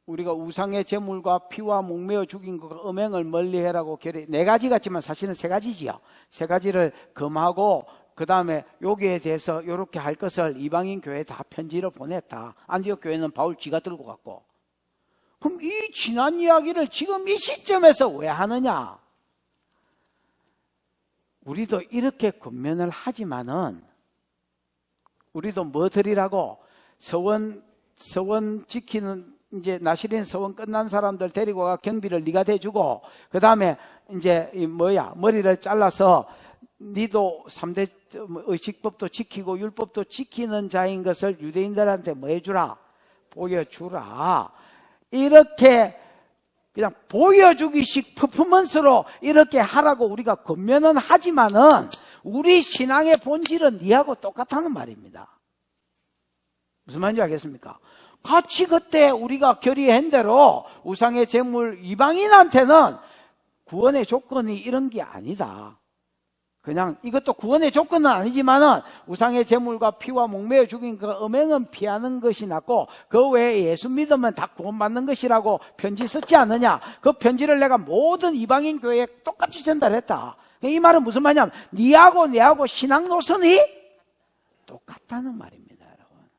Speaker 1: 우리가 우상의 제물과 피와 목매어 죽인 것과 음행을 멀리해라고 결의, 4가지 같지만 사실은 3가지지요. 3가지를 금하고 그 다음에 여기에 대해서 이렇게 할 것을 이방인 교회에 다 편지를 보냈다. 안디옥 교회는 바울 지가 들고 갔고. 그럼 이 지난 이야기를 지금 이 시점에서 왜 하느냐? 우리도 이렇게 권면을 하지만은 우리도 뭐 드리라고? 서원 지키는, 이제 나시린 서원 끝난 사람들 데리고 가 경비를 네가 대주고, 그 다음에 이제 머리를 잘라서 니도 3대 의식법도 지키고 율법도 지키는 자인 것을 유대인들한테 뭐 해주라? 보여주라. 이렇게 그냥 보여주기식 퍼포먼스로 이렇게 하라고 우리가 권면은 하지만은 우리 신앙의 본질은 니하고 똑같다는 말입니다. 무슨 말인지 알겠습니까? 같이 그때 우리가 결의한 대로 우상의 제물, 이방인한테는 구원의 조건이 이런 게 아니다. 그냥 이것도 구원의 조건은 아니지만은 우상의 제물과 피와 목매어 죽인 그 음행은 피하는 것이 낫고 그 외에 예수 믿으면 다 구원받는 것이라고 편지 썼지 않느냐. 그 편지를 내가 모든 이방인 교회에 똑같이 전달했다. 이 말은 무슨 말이냐면 니하고 내하고 신앙 노선이 똑같다는 말입니다, 여러분.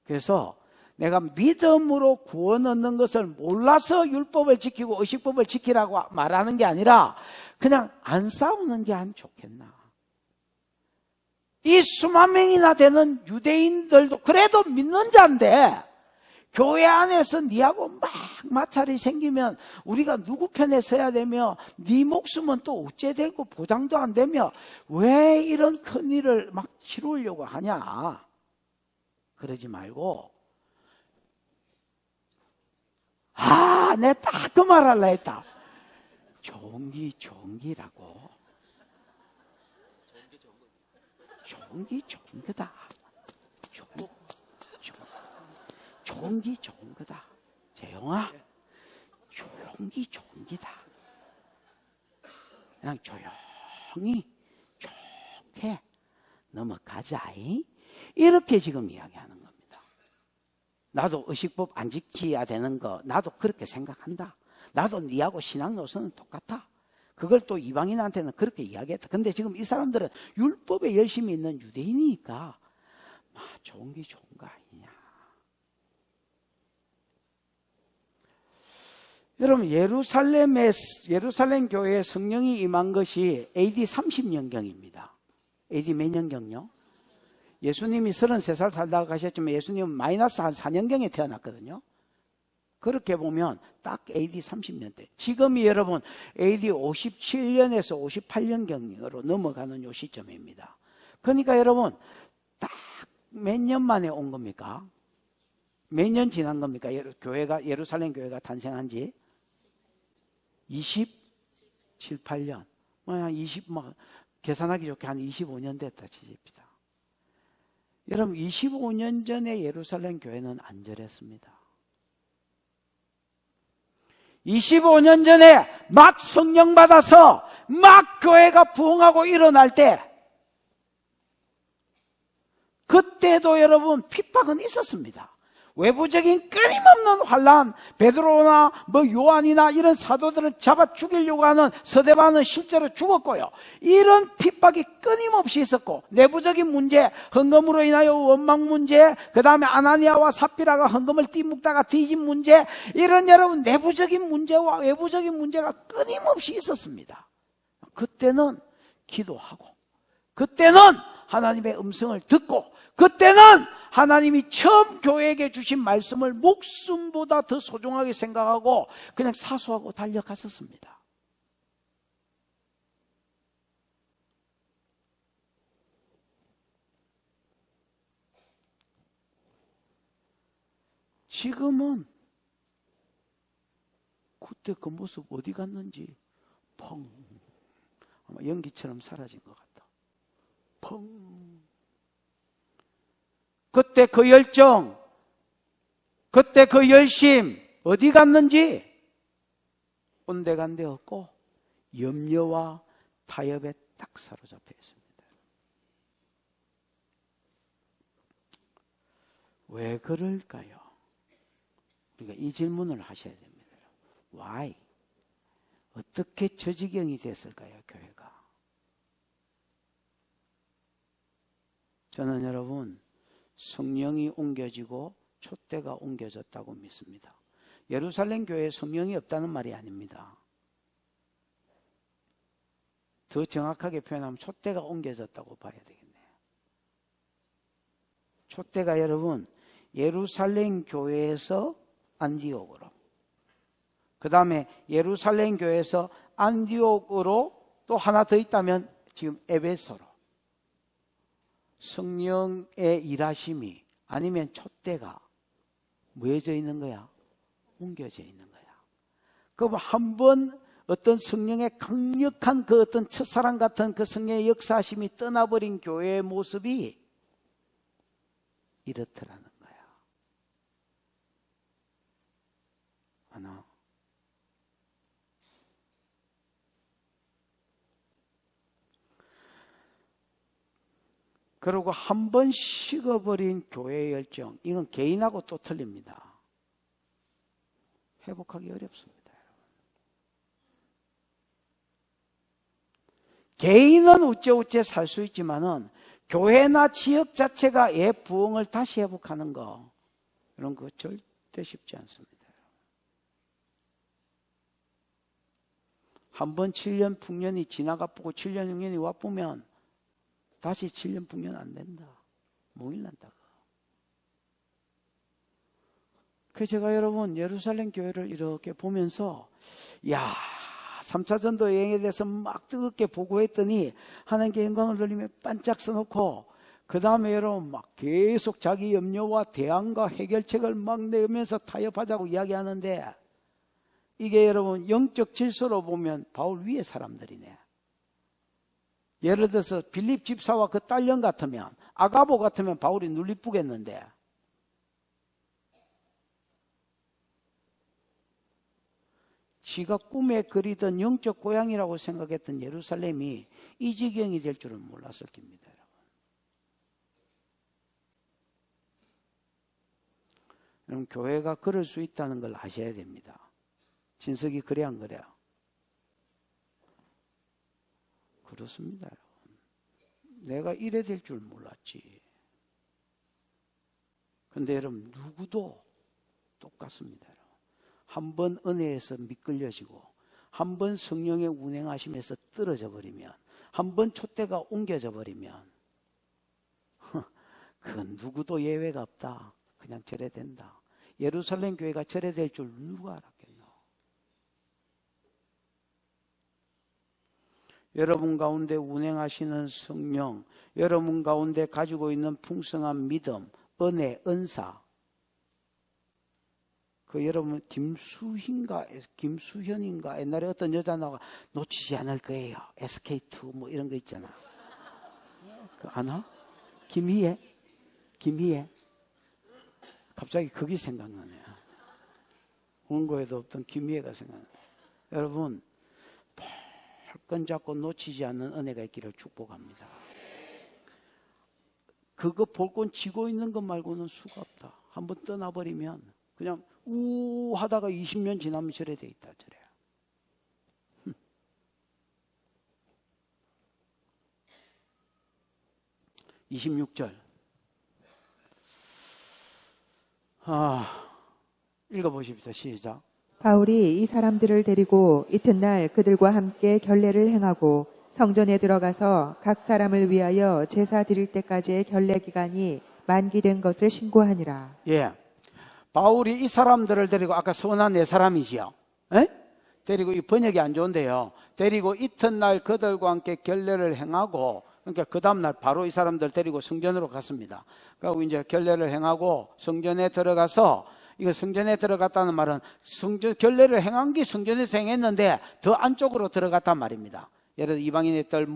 Speaker 1: 그래서 내가 믿음으로 구원 얻는 것을 몰라서 율법을 지키고 의식법을 지키라고 말하는 게 아니라 그냥 안 싸우는 게 안 좋겠나. 이 수만 명이나 되는 유대인들도 그래도 믿는 자인데 교회 안에서 니하고 막 마찰이 생기면 우리가 누구 편에 서야 되며 네 목숨은 또 어째 되고 보장도 안 되며 왜 이런 큰일을 막 치르려고 하냐. 그러지 말고 내 딱 그 말 하려 했다. 종기라고. 좋은 거다. 좋은 거다. 재영아, 좋은 기다. 그냥 조용히 좋게 넘어가자. 이렇게 지금 이야기하는 겁니다. 나도 의식법 안 지켜야 되는 거 나도 그렇게 생각한다. 나도 니하고 신앙 노선은 똑같아. 그걸 또 이방인한테는 그렇게 이야기했다. 근데 지금 이 사람들은 율법에 열심히 있는 유대인이니까 좋은 게 좋은 거 아니냐. 여러분, 예루살렘 교회에 성령이 임한 것이 AD 30년경입니다. AD 몇 년경요? 예수님이 33살 살다가 가셨지만 예수님은 마이너스 한 4년경에 태어났거든요. 그렇게 보면 딱 AD 30년대. 지금이 여러분 AD 57년에서 58년경으로 넘어가는 요 시점입니다. 그러니까 여러분 딱 몇 년 만에 온 겁니까? 몇 년 지난 겁니까? 교회가, 예루살렘 교회가 탄생한 지 27, 8년. 계산하기 좋게 한 25년 됐다 치집니다. 여러분 25년 전에 예루살렘 교회는 안 저랬습니다. 25년 전에 막 성령 받아서 막 교회가 부흥하고 일어날 때 그때도 여러분 핍박은 있었습니다. 외부적인 끊임없는 환란, 베드로나 요한이나 이런 사도들을 잡아 죽이려고 하는 서대반은 실제로 죽었고요. 이런 핍박이 끊임없이 있었고, 내부적인 문제, 헌금으로 인하여 원망 문제, 그 다음에 아나니아와 삽비라가 헌금을 띠묵다가 뒤진 문제, 이런 여러분 내부적인 문제와 외부적인 문제가 끊임없이 있었습니다. 그때는 기도하고, 그때는 하나님의 음성을 듣고, 그때는 하나님이 처음 교회에게 주신 말씀을 목숨보다 더 소중하게 생각하고 그냥 사수하고 달려갔었습니다. 지금은 그때 그 모습 어디 갔는지 펑, 아마 연기처럼 사라진 것 같다. 펑. 그때 그 열정, 그때 그 열심 어디 갔는지 온데간데 없고 염려와 타협에 딱 사로잡혀 있습니다. 왜 그럴까요? 그러니까 이 질문을 하셔야 됩니다. Why? 어떻게 저 지경이 됐을까요, 교회가? 저는 여러분 성령이 옮겨지고 촛대가 옮겨졌다고 믿습니다. 예루살렘 교회에 성령이 없다는 말이 아닙니다. 더 정확하게 표현하면 촛대가 옮겨졌다고 봐야 되겠네요. 촛대가 여러분 예루살렘 교회에서 안디옥으로, 그 다음에 예루살렘 교회에서 안디옥으로 또 하나 더 있다면 지금 에베소로 성령의 일하심이 아니면 촛대가 뭐해져 있는 거야? 옮겨져 있는 거야. 그럼 한번 어떤 성령의 강력한 그 어떤 첫사랑 같은 그 성령의 역사심이 떠나버린 교회의 모습이 이렇더라는 거야. 하나. 그리고 한 번 식어버린 교회의 열정, 이건 개인하고 또 틀립니다. 회복하기 어렵습니다. 개인은 우째우째 살 수 있지만은 교회나 지역 자체가 예 부흥을 다시 회복하는 거, 이런 거 절대 쉽지 않습니다. 한 번 7년 풍년이 지나가 보고 7년 6년이 와 보면 다시 7년 풍년 안 된다. 몽일난다고. 그래서 제가 여러분 예루살렘 교회를 이렇게 보면서 3차 전도 여행에 대해서 막 뜨겁게 보고했더니 하나님께 영광을 돌리며 반짝 써놓고 그 다음에 여러분 막 계속 자기 염려와 대안과 해결책을 막 내면서 타협하자고 이야기하는데 이게 여러분 영적 질서로 보면 바울 위의 사람들이네. 예를 들어서 빌립 집사와 그 딸년 같으면, 아가보 같으면 바울이 눌리쁘겠는데 지가 꿈에 그리던 영적 고향이라고 생각했던 예루살렘이 이 지경이 될 줄은 몰랐을 겁니다. 여러분 교회가 그럴 수 있다는 걸 아셔야 됩니다. 진석이 그래 안 그래요? 그렇습니다. 내가 이래 될 줄 몰랐지. 근데 여러분 누구도 똑같습니다. 한 번 은혜에서 미끌려지고 한 번 성령의 운행하심에서 떨어져 버리면 한번 촛대가 옮겨져 버리면 그 누구도 예외가 없다. 그냥 절해된다. 예루살렘 교회가 절해될 줄 누가 알았겠노? 여러분 가운데 운행하시는 성령, 여러분 가운데 가지고 있는 풍성한 믿음, 은혜, 은사, 그 여러분 김수현인가 옛날에 어떤 여자 나와 놓치지 않을 거예요. SK2 뭐 이런 거 있잖아. 그 아나? 김희애? 갑자기 그게 생각나네요. 원고에도 없던 김희애가 생각나요. 여러분 발끈 잡고 놓치지 않는 은혜가 있기를 축복합니다. 그거 볼권 쥐고 있는 것 말고는 수가 없다. 한번 떠나버리면 그냥 우 하다가 20년 지나면 저래 돼 있다. 저래요. 26절. 읽어보십시오. 시작.
Speaker 2: 바울이 이 사람들을 데리고 이튿날 그들과 함께 결례를 행하고 성전에 들어가서 각 사람을 위하여 제사 드릴 때까지의 결례 기간이 만기된 것을 신고하니라.
Speaker 1: 예. 바울이 이 사람들을 데리고, 아까 서운한 네 사람이지요. 에? 데리고, 이 번역이 안 좋은데요. 데리고 이튿날 그들과 함께 결례를 행하고, 그러니까 그 다음날 바로 이 사람들 데리고 성전으로 갔습니다. 그리고 이제 결례를 행하고 성전에 들어가서, 이거 성전에 들어갔다는 말은 결례를 행한 게 성전에서 행했는데 더 안쪽으로 들어갔단 말입니다. 예를 들어 이방인의 뜰,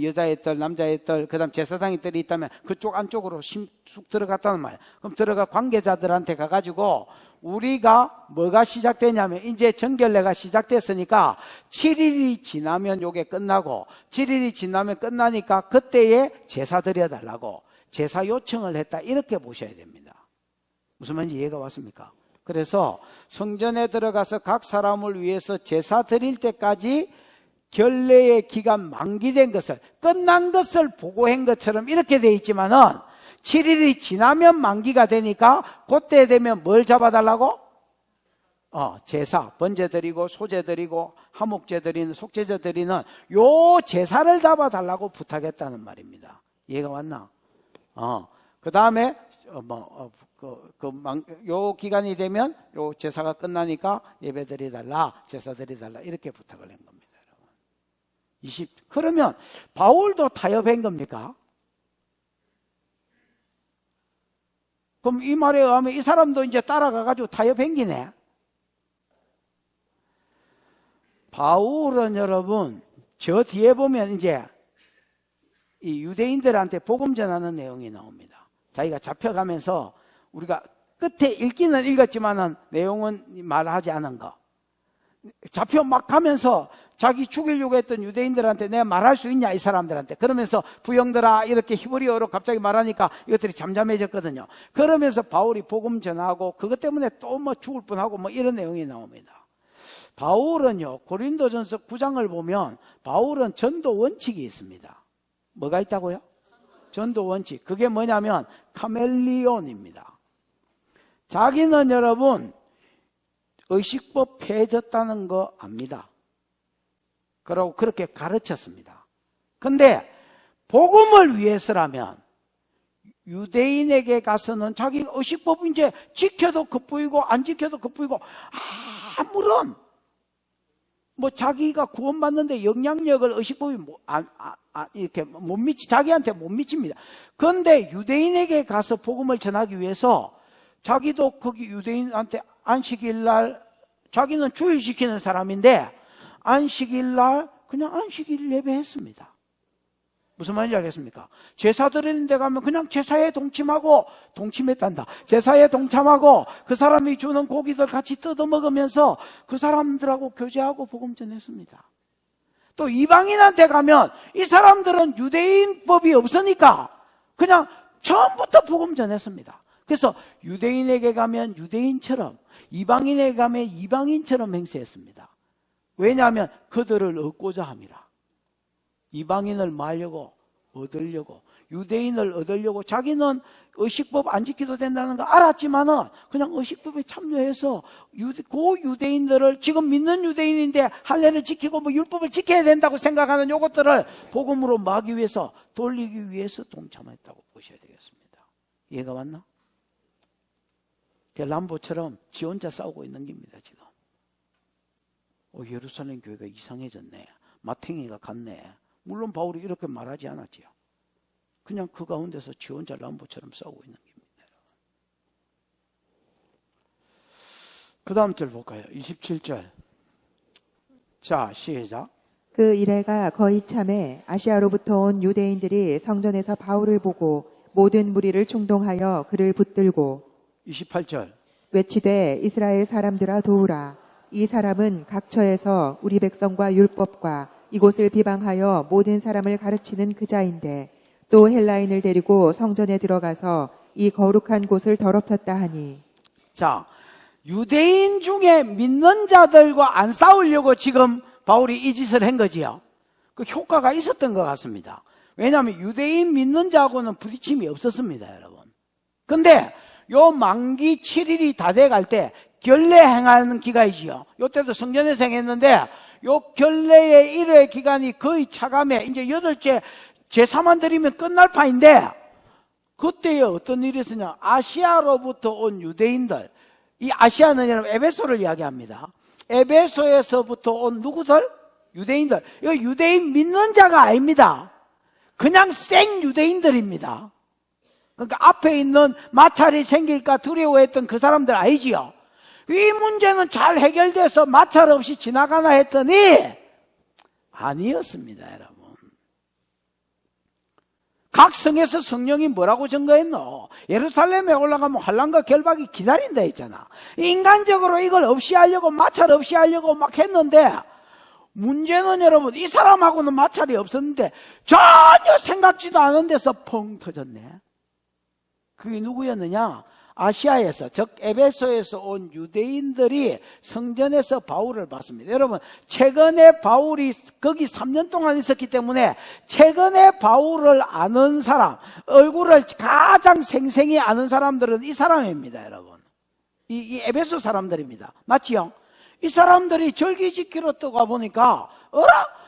Speaker 1: 여자의 뜰, 남자의 뜰, 그 다음 제사장의 뜰이 있다면 그쪽 안쪽으로 쑥 들어갔다는 말이에요. 그럼 들어가 관계자들한테 가가지고 우리가 뭐가 시작되냐면 이제 정결례가 시작됐으니까 7일이 지나면 요게 끝나고 7일이 지나면 끝나니까 그때에 제사 드려달라고 제사 요청을 했다. 이렇게 보셔야 됩니다. 무슨 말인지 이해가 왔습니까? 그래서 성전에 들어가서 각 사람을 위해서 제사 드릴 때까지 결례의 기간 만기된 것을, 끝난 것을 보고한 것처럼 이렇게 돼 있지만은 7일이 지나면 만기가 되니까 그때 되면 뭘 잡아달라고? 제사, 번제 드리고 소제 드리고 화목제 드리는, 속죄제 드리는 요 제사를 잡아달라고 부탁했다는 말입니다. 이해가 왔나? 그 다음에 요 기간이 되면 요 제사가 끝나니까 예배 드리달라, 제사 드리달라 이렇게 부탁을 한 겁니다. 그러면 바울도 타협한 겁니까? 그럼 이 말에 의하면 이 사람도 이제 따라가가지고 타협한 기네. 바울은 여러분 저 뒤에 보면 이제 이 유대인들한테 복음 전하는 내용이 나옵니다. 자기가 잡혀가면서 우리가 끝에 읽기는 읽었지만은 내용은 말하지 않은 거. 잡혀 막 가면서 자기 죽이려고 했던 유대인들한테 내가 말할 수 있냐 이 사람들한테. 그러면서 부형들아 이렇게 히브리어로 갑자기 말하니까 이것들이 잠잠해졌거든요. 그러면서 바울이 복음 전하고 그것 때문에 또 뭐 죽을 뻔하고 뭐 이런 내용이 나옵니다. 바울은요 고린도전서 9장을 보면 바울은 전도 원칙이 있습니다. 뭐가 있다고요? 전도 원칙. 그게 뭐냐면 카멜리온입니다. 자기는 여러분 의식법 폐해졌다는 거 압니다. 그러고 그렇게 가르쳤습니다. 근데 복음을 위해서라면 유대인에게 가서는 자기 의식법 이제 지켜도 겉보이고 안 지켜도 겉보이고 아무런 뭐 자기가 구원받는데 영향력을 의식법이 이렇게 못 자기한테 못 미칩니다. 그런데 유대인에게 가서 복음을 전하기 위해서 자기도 거기 유대인한테 안식일날 자기는 주일 지키는 사람인데 안식일날 그냥 안식일 예배했습니다. 무슨 말인지 알겠습니까? 제사 드리는 데 가면 그냥 제사에 동침했단다. 제사에 동참하고 그 사람이 주는 고기들 같이 뜯어 먹으면서 그 사람들하고 교제하고 복음 전했습니다. 또 이방인한테 가면 이 사람들은 유대인법이 없으니까 그냥 처음부터 복음 전했습니다. 그래서 유대인에게 가면 유대인처럼, 이방인에게 가면 이방인처럼 행세했습니다. 왜냐하면 그들을 얻고자 함이라. 이방인을 말려고 얻으려고, 유대인을 얻으려고 자기는 의식법 안 지켜도 된다는 거 알았지만은 그냥 의식법에 참여해서 고 유대인들을 지금 믿는 유대인인데 할례를 지키고 뭐 율법을 지켜야 된다고 생각하는 요것들을 복음으로 막기 위해서 돌리기 위해서 동참했다고 보셔야 되겠습니다. 이해가 왔나? 람보처럼 지 혼자 싸우고 있는 겁니다 지금. 예루살렘 교회가 이상해졌네. 마탱이가 갔네. 물론 바울이 이렇게 말하지 않았지요. 그냥 그 가운데서 지 혼자 람보처럼 싸우고 있는 겁니다. 그 다음 절 볼까요? 27절. 자, 시작.
Speaker 2: 그 이래가 거의 참에 아시아로부터 온 유대인들이 성전에서 바울을 보고 모든 무리를 충동하여 그를 붙들고
Speaker 1: 28절.
Speaker 2: 외치되 이스라엘 사람들아 도우라. 이 사람은 각처에서 우리 백성과 율법과 이곳을 비방하여 모든 사람을 가르치는 그 자인데 또 헬라인을 데리고 성전에 들어가서 이 거룩한 곳을 더럽혔다 하니.
Speaker 1: 자, 유대인 중에 믿는 자들과 안 싸우려고 지금 바울이 이 짓을 한 거지요. 그 효과가 있었던 것 같습니다. 왜냐하면 유대인 믿는 자하고는 부딪힘이 없었습니다, 여러분. 근데 요 만기 7일이 다 돼갈 때 결례 행하는 기간이지요. 요때도 성전에서 행했는데 요 결례의 1회 기간이 거의 차감해 이제 8째 제사만 드리면 끝날 판인데 그때에 어떤 일이 있었냐. 아시아로부터 온 유대인들, 이 아시아는 여러분 에베소를 이야기합니다. 에베소에서부터 온 누구들? 유대인들. 이거 유대인 믿는 자가 아닙니다. 그냥 생 유대인들입니다. 그러니까 앞에 있는 마찰이 생길까 두려워했던 그 사람들 아니지요. 이 문제는 잘 해결돼서 마찰 없이 지나가나 했더니 아니었습니다, 여러분. 각 성에서 성령이 뭐라고 증거했노? 예루살렘에 올라가면 환난과 결박이 기다린다 했잖아. 인간적으로 이걸 없이 하려고 마찰 없이 하려고 막 했는데 문제는 여러분 이 사람하고는 마찰이 없었는데 전혀 생각지도 않은 데서 펑 터졌네. 그게 누구였느냐? 아시아에서 즉 에베소에서 온 유대인들이 성전에서 바울을 봤습니다. 여러분 최근에 바울이 거기 3년 동안 있었기 때문에 최근에 바울을 아는 사람, 얼굴을 가장 생생히 아는 사람들은 이 사람입니다. 여러분 이 에베소 사람들입니다. 맞지요? 이 사람들이 절기 지키러 떠가 보니까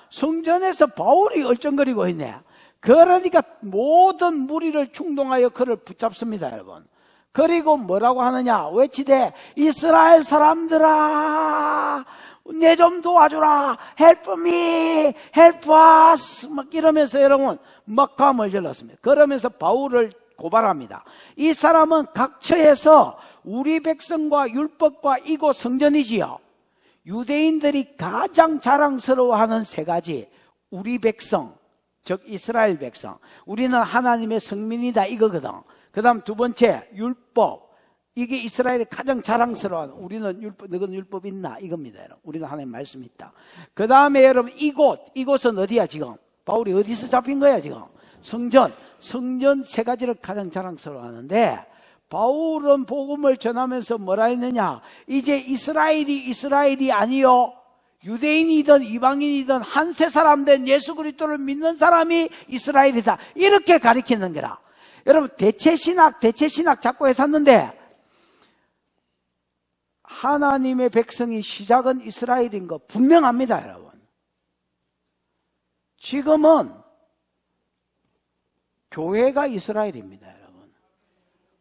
Speaker 1: 성전에서 바울이 얼쩡거리고 있네. 그러니까 모든 무리를 충동하여 그를 붙잡습니다. 여러분 그리고 뭐라고 하느냐? 외치되 이스라엘 사람들아 내 좀 도와주라. Help me, help us 막 이러면서 여러분 막감을 질렀습니다. 그러면서 바울을 고발합니다. 이 사람은 각처에서 우리 백성과 율법과 이곳 성전이지요. 유대인들이 가장 자랑스러워하는 세 가지. 우리 백성 즉 이스라엘 백성, 우리는 하나님의 성민이다 이거거든. 그 다음 두 번째 율법, 이게 이스라엘이 가장 자랑스러워하는, 우리는 율법, 너는 율법 있나 이겁니다. 여러분. 우리는 하나님 말씀 있다. 그 다음에 여러분 이곳은 어디야 지금? 바울이 어디서 잡힌 거야 지금? 성전 세 가지를 가장 자랑스러워하는데 바울은 복음을 전하면서 뭐라 했느냐? 이제 이스라엘이 아니요 유대인이든 이방인이든 한세 사람 된 예수 그리스도를 믿는 사람이 이스라엘이다. 이렇게 가리키는 거라. 여러분 대체신학 자꾸 했었는데 하나님의 백성이 시작은 이스라엘인 거 분명합니다. 여러분 지금은 교회가 이스라엘입니다. 여러분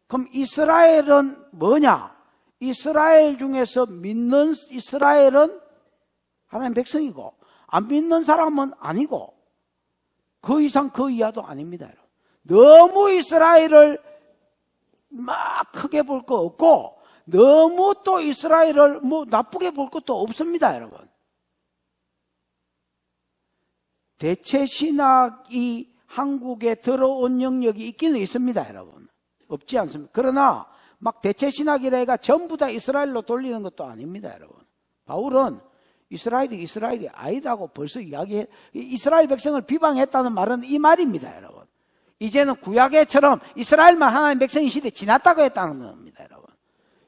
Speaker 1: 그럼 이스라엘은 뭐냐? 이스라엘 중에서 믿는 이스라엘은 하나님 백성이고 안 믿는 사람은 아니고 그 이상 그 이하도 아닙니다. 여러분. 너무 이스라엘을 막 크게 볼 거 없고 너무 또 이스라엘을 뭐 나쁘게 볼 것도 없습니다. 여러분 대체신학이 한국에 들어온 영역이 있기는 있습니다. 여러분 없지 않습니다. 그러나 막 대체신학이라 해가 전부 다 이스라엘로 돌리는 것도 아닙니다. 여러분 바울은 이스라엘이 아니다고 벌써 이스라엘 백성을 비방했다는 말은 이 말입니다. 여러분 이제는 구약에처럼 이스라엘만 하나님 백성인 시대 지났다고 했다는 겁니다. 여러분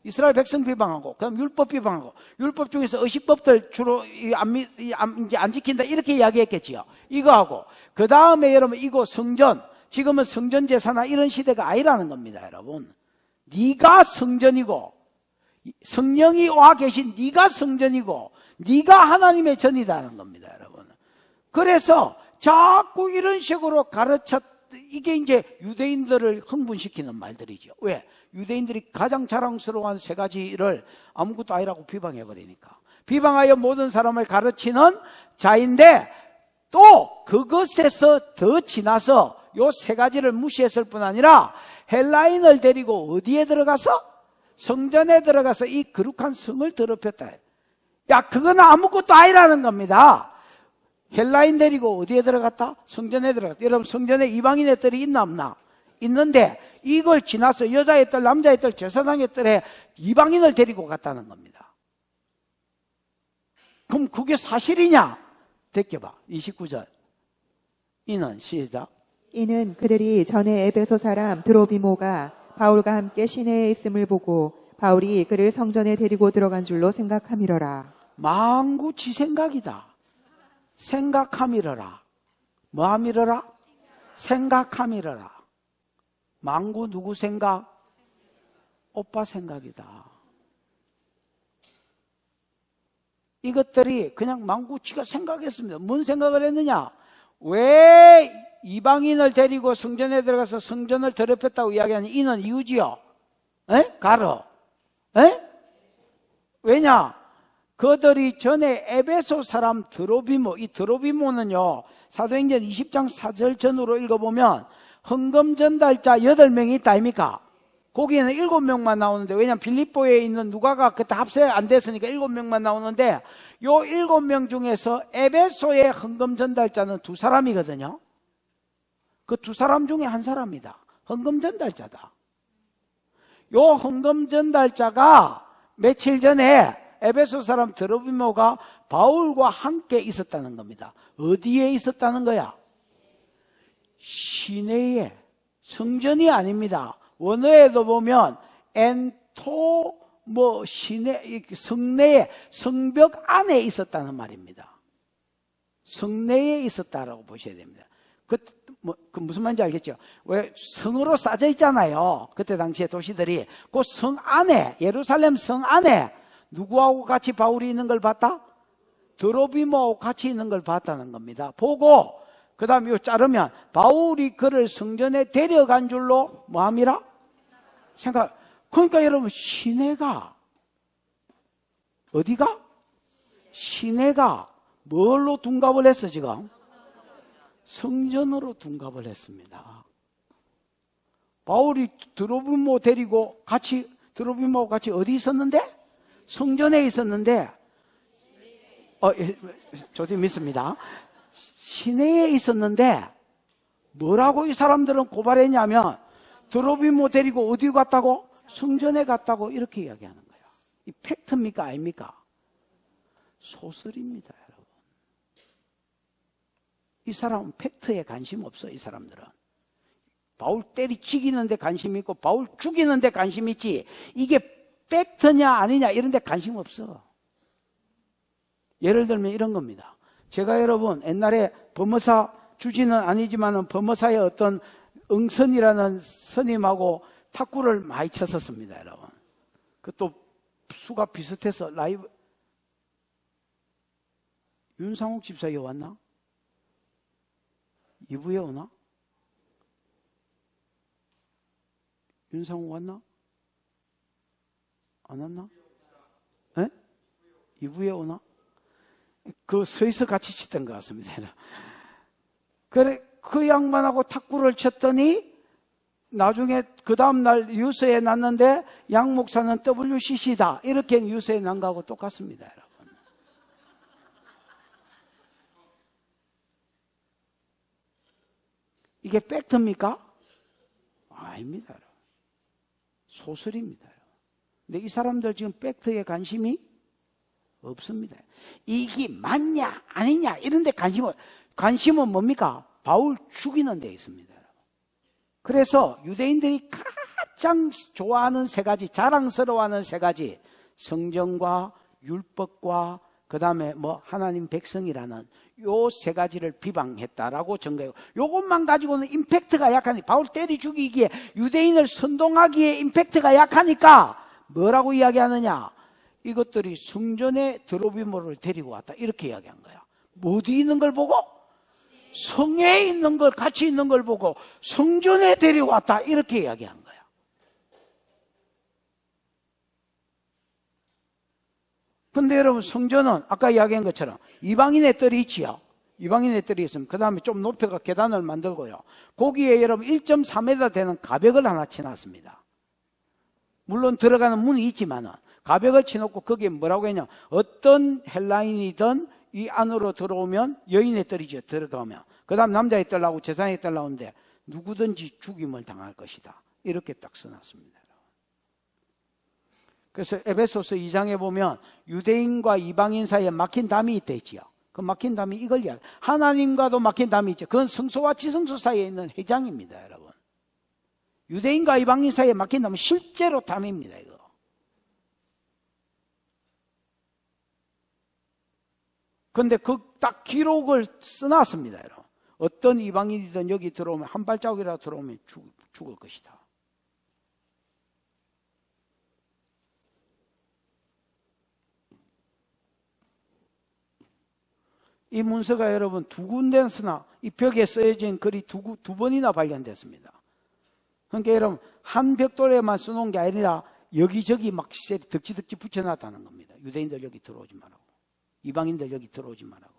Speaker 1: 이스라엘 백성 비방하고 그럼 율법 비방하고 율법 중에서 의식법들 주로 이제 안 지킨다 이렇게 이야기했겠지요. 이거하고 그 다음에 여러분 이곳 성전 지금은 성전제사나 이런 시대가 아니라는 겁니다, 여러분. 네가 성전이고 성령이 와 계신 네가 성전이고 네가 하나님의 전이라는 겁니다, 여러분. 그래서 자꾸 이런 식으로 이게 이제 유대인들을 흥분시키는 말들이죠. 왜? 유대인들이 가장 자랑스러워한 세 가지를 아무것도 아니라고 비방해버리니까. 비방하여 모든 사람을 가르치는 자인데 또 그것에서 더 지나서 요 세 가지를 무시했을 뿐 아니라 헬라인을 데리고 어디에 들어가서? 성전에 들어가서 이 거룩한 성을 더럽혔다. 야, 그건 아무것도 아니라는 겁니다. 헬라인 데리고 어디에 들어갔다? 성전에 들어갔다. 여러분, 성전에 이방인의 뜰이 있나 없나? 있는데 이걸 지나서 여자의 뜰, 남자의 뜰, 제사장의 뜰에 이방인을 데리고 갔다는 겁니다. 그럼 그게 사실이냐? 제껴봐. 29절. 이는 시작.
Speaker 2: 이는 그들이 전에 에베소 사람 드로비모가 바울과 함께 시내에 있음을 보고 바울이 그를 성전에 데리고 들어간 줄로 생각함이러라.
Speaker 1: 망구 지 생각이다. 생각함이러라. 뭐함이러라? 생각함이러라. 망구 누구 생각? 오빠 생각이다. 이것들이 그냥 망구 지가 생각했습니다. 뭔 생각을 했느냐? 왜 이방인을 데리고 성전에 들어가서 성전을 더럽혔다고 이야기하는 이는 이유지요. 에? 가로. 에? 왜냐? 그들이 전에 에베소 사람 드로비모, 이 드로비모는요, 사도행전 20장 4절 전으로 읽어보면 헌금 전달자 8명이 있다 아닙니까? 거기에는 7명만 나오는데, 왜냐면 빌립보에 있는 누가가 그때 합세 안 됐으니까 7명만 나오는데, 요 7명 중에서 에베소의 헌금 전달자는 2사람이거든요. 그 2사람 중에 한 사람이다. 헌금 전달자다. 요 헌금 전달자가 며칠 전에 에베소 사람 드로비모가 바울과 함께 있었다는 겁니다. 어디에 있었다는 거야? 시내에. 성전이 아닙니다. 원어에도 보면 시내, 성내에, 성벽 안에 있었다는 말입니다. 성내에 있었다라고 보셔야 됩니다. 그 무슨 말인지 알겠죠? 왜 성으로 싸져 있잖아요. 그때 당시에 도시들이. 그 성 안에, 예루살렘 성 안에 누구하고 같이 바울이 있는 걸 봤다? 드로비모하고 같이 있는 걸 봤다는 겁니다. 보고 그 다음에 이거 자르면 바울이 그를 성전에 데려간 줄로 뭐함이라? 생각. 그러니까 여러분, 시내가 어디가? 시내가 뭘로 둔갑을 했어 지금? 성전으로 둔갑을 했습니다. 바울이 드로비모 데리고 드로비모하고 같이 어디 있었는데? 성전에 있었는데, 저도 믿습니다. 시내에 있었는데, 뭐라고 이 사람들은 고발했냐면, 드로비모 데리고 어디 갔다고? 성전에 갔다고 이렇게 이야기하는 거예요. 이 팩트입니까? 아닙니까? 소설입니다, 여러분. 이 사람은 팩트에 관심 없어, 이 사람들은. 바울 때리치기는데 관심 있고, 바울 죽이는데 관심 있지, 이게 팩트냐 아니냐 이런 데 관심 없어. 예를 들면 이런 겁니다. 제가 여러분 옛날에 범어사 주지는 아니지만 범어사의 어떤 응선이라는 스님하고 탁구를 많이 쳤었습니다, 여러분. 그것도 수가 비슷해서 라이브. 윤상욱 집사에 왔나? 2부에 오나? 윤상욱 왔나? 안 왔나? 에? 2부에 오나? 그 서에서 같이 치던 것 같습니다. 그래, 그 양반하고 탁구를 쳤더니 나중에 그 다음날 뉴스에 났는데 양 목사는 WCC다 이렇게 뉴스에 난 거하고 똑같습니다, 여러분. 이게 팩트입니까? 아닙니다, 여러분. 소설입니다, 여러분. 근데 이 사람들 지금 팩트에 관심이 없습니다. 이게 맞냐 아니냐 이런 데 관심은 뭡니까? 바울 죽이는 데 있습니다. 그래서 유대인들이 가장 좋아하는 세 가지, 자랑스러워하는 세 가지, 성전과 율법과 그 다음에 뭐 하나님 백성이라는 요 세 가지를 비방했다라고 증거해요. 요것만 가지고는 임팩트가 약하니까, 바울 때리 죽이기에, 유대인을 선동하기에 임팩트가 약하니까 뭐라고 이야기하느냐? 이것들이 성전에 드로비모를 데리고 왔다, 이렇게 이야기한 거야. 어디 있는 걸 보고? 성에 있는 걸, 같이 있는 걸 보고 성전에 데리고 왔다, 이렇게 이야기한 거야. 근데 여러분, 성전은 아까 이야기한 것처럼 이방인의 뜰이 있지요. 이방인의 뜰이 있으면 그 다음에 좀 높여가 계단을 만들고요, 거기에 여러분 1.4m 되는 가벽을 하나 치놨습니다. 물론 들어가는 문이 있지만은 가벽을 치놓고 거기에 뭐라고 했냐, 어떤 헬라인이든 이 안으로 들어오면, 여인의 뜰이죠, 들어가면 그 다음 남자의 뜰하고 제사장의 뜰 나오는데 누구든지 죽임을 당할 것이다, 이렇게 딱 써놨습니다. 그래서 에베소서 2장에 보면 유대인과 이방인 사이에 막힌 담이 있다 있지요. 그 막힌 담이 이걸 이야기, 하나님과도 막힌 담이 있죠. 그건 성소와 지성소 사이에 있는 회장입니다, 여러분. 유대인과 이방인 사이에 막힌 담은 실제로 담입니다, 이거. 근데 그 딱 기록을 써놨습니다, 여러분. 어떤 이방인이든 여기 들어오면, 한 발자국이라도 들어오면 죽을 것이다. 이 문서가 여러분 두 군데서나 이 벽에 쓰여진 글이 두 번이나 발견됐습니다. 그러니까 여러분 한 벽돌에만 써놓은 게 아니라 여기저기 막 덕지덕지 붙여놨다는 겁니다. 유대인들 여기 들어오지 말라고, 이방인들 여기 들어오지 말라고.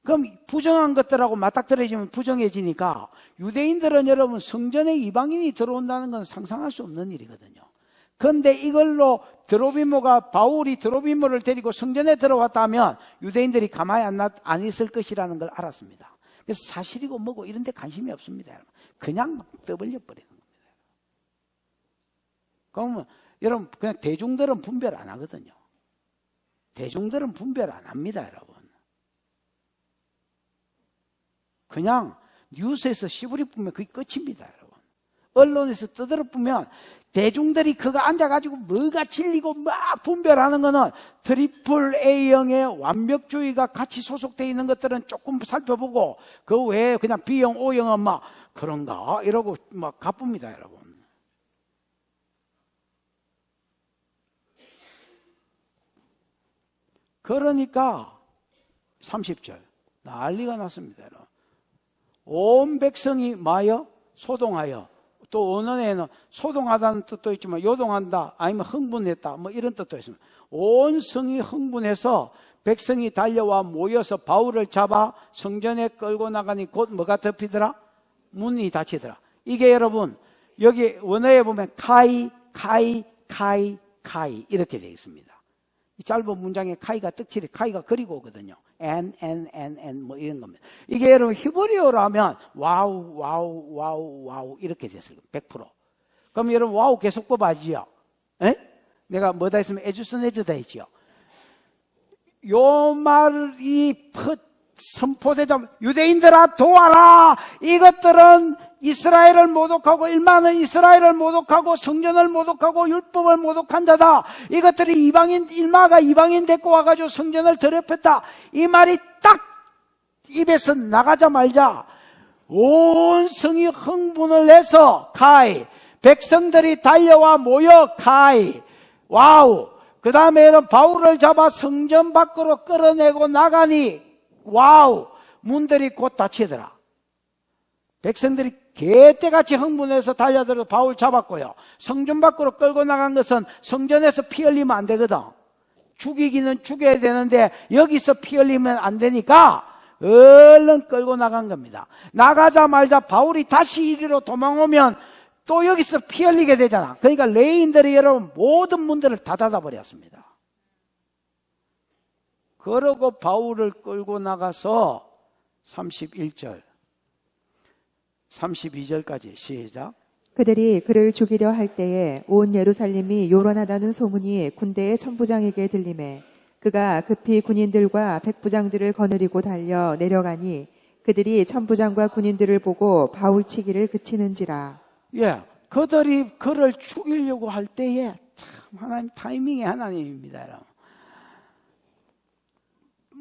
Speaker 1: 그럼 부정한 것들하고 맞닥뜨려지면 부정해지니까, 유대인들은 여러분 성전에 이방인이 들어온다는 건 상상할 수 없는 일이거든요. 그런데 이걸로 바울이 드로비모를 데리고 성전에 들어왔다면 유대인들이 가만히 안 있을 것이라는 걸 알았습니다. 그래서 사실이고 뭐고 이런 데 관심이 없습니다, 여러분. 그냥 막 떠벌려 버리는 겁니다. 그러면 여러분, 그냥 대중들은 분별 안 하거든요. 대중들은 분별 안 합니다, 여러분. 그냥 뉴스에서 시부리 뿌면 그게 끝입니다, 여러분. 언론에서 떠들어 뿌면 대중들이 그거 앉아가지고 뭐가 진리고 막 분별하는 거는 트리플 A형의 완벽주의가 같이 소속되어 있는 것들은 조금 살펴보고, 그 외에 그냥 B형, O형은 막 그런가 이러고 막 가쁩니다, 여러분. 그러니까 30절 난리가 났습니다, 여러분. 온 백성이 마여 소동하여, 또 언어에는 소동하다는 뜻도 있지만 요동한다, 아니면 흥분했다, 뭐 이런 뜻도 있습니다. 온 성이 흥분해서 백성이 달려와 모여서 바울을 잡아 성전에 끌고 나가니 곧 뭐가 덮이더라? 문이 닫히더라. 이게 여러분 여기 원어에 보면 카이 이렇게 되어 있습니다. 이 짧은 문장에 카이가 떡칠이, 카이가 그리고 오거든요. n 뭐 이런 겁니다. 이게 여러분 히브리어로 하면 와우 이렇게 됐어요. 100%. 그럼 여러분 와우 계속 뽑아지죠. 에? 내가 뭐다 했으면 에주스네즈다 했지요. 요 말이 선포되자, 유대인들아 도와라. 이것들은 이스라엘을 모독하고, 일만은 이스라엘을 모독하고 성전을 모독하고 율법을 모독한 자다. 이것들이 일마가 이방인 데리고 와가지고 성전을 더럽혔다. 이 말이 딱 입에서 나가자마자 온 성이 흥분을 해서 카이, 백성들이 달려와 모여 카이, 와우. 그 다음에는 바울을 잡아 성전 밖으로 끌어내고 나가니 와우, 문들이 곧 닫히더라. 백성들이 개떼같이 흥분해서 달려들어 바울 잡았고요. 성전 밖으로 끌고 나간 것은 성전에서 피 흘리면 안 되거든. 죽이기는 죽여야 되는데 여기서 피 흘리면 안 되니까 얼른 끌고 나간 겁니다. 나가자마자 바울이 다시 이리로 도망오면 또 여기서 피 흘리게 되잖아. 그러니까 레인들이 여러분 모든 문들을 다 닫아버렸습니다. 그러고 바울을 끌고 나가서 31절 32절까지 시작.
Speaker 2: 그들이 그를 죽이려 할 때에 온 예루살렘이 요란하다는 소문이 군대의 천부장에게 들리매 그가 급히 군인들과 백부장들을 거느리고 달려 내려가니 그들이 천부장과 군인들을 보고 바울 치기를 그치는지라.
Speaker 1: 예, 그들이 그를 죽이려고 할 때에 참 하나님 타이밍이 하나님입니다. 여러분.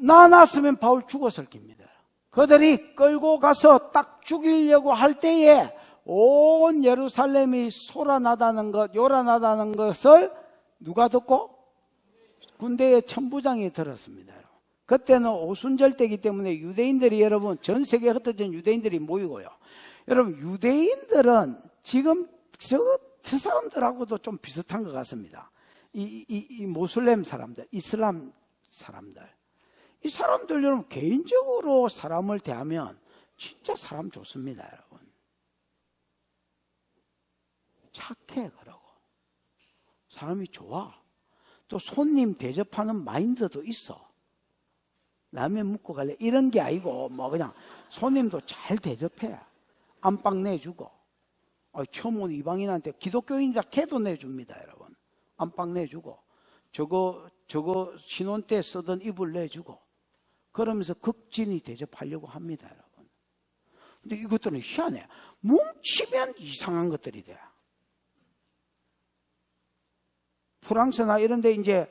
Speaker 1: 나 났으면 바울 죽었을 겁니다. 그들이 끌고 가서 딱 죽이려고 할 때에 온 예루살렘이 소란하다는 것, 요란하다는 것을 누가 듣고? 군대의 천부장이 들었습니다. 그때는 오순절 때이기 때문에 유대인들이 여러분 전 세계에 흩어진 유대인들이 모이고요. 여러분 유대인들은 지금 저 사람들하고도 좀 비슷한 것 같습니다. 이 모슬렘 사람들, 이슬람 사람들. 이 사람들 여러분 개인적으로 사람을 대하면 진짜 사람 좋습니다, 여러분. 착해, 그러고. 사람이 좋아. 또 손님 대접하는 마인드도 있어. 라면 먹고 갈래? 이런 게 아니고, 뭐 그냥 손님도 잘 대접해. 안방 내주고. 처음 온 이방인한테 기독교인자 걔도 내줍니다, 여러분. 안방 내주고. 저거 신혼 때 쓰던 이불 내주고. 그러면서 극진히 대접하려고 합니다, 여러분. 근데 이것들은 희한해. 뭉치면 이상한 것들이 돼. 프랑스나 이런 데 이제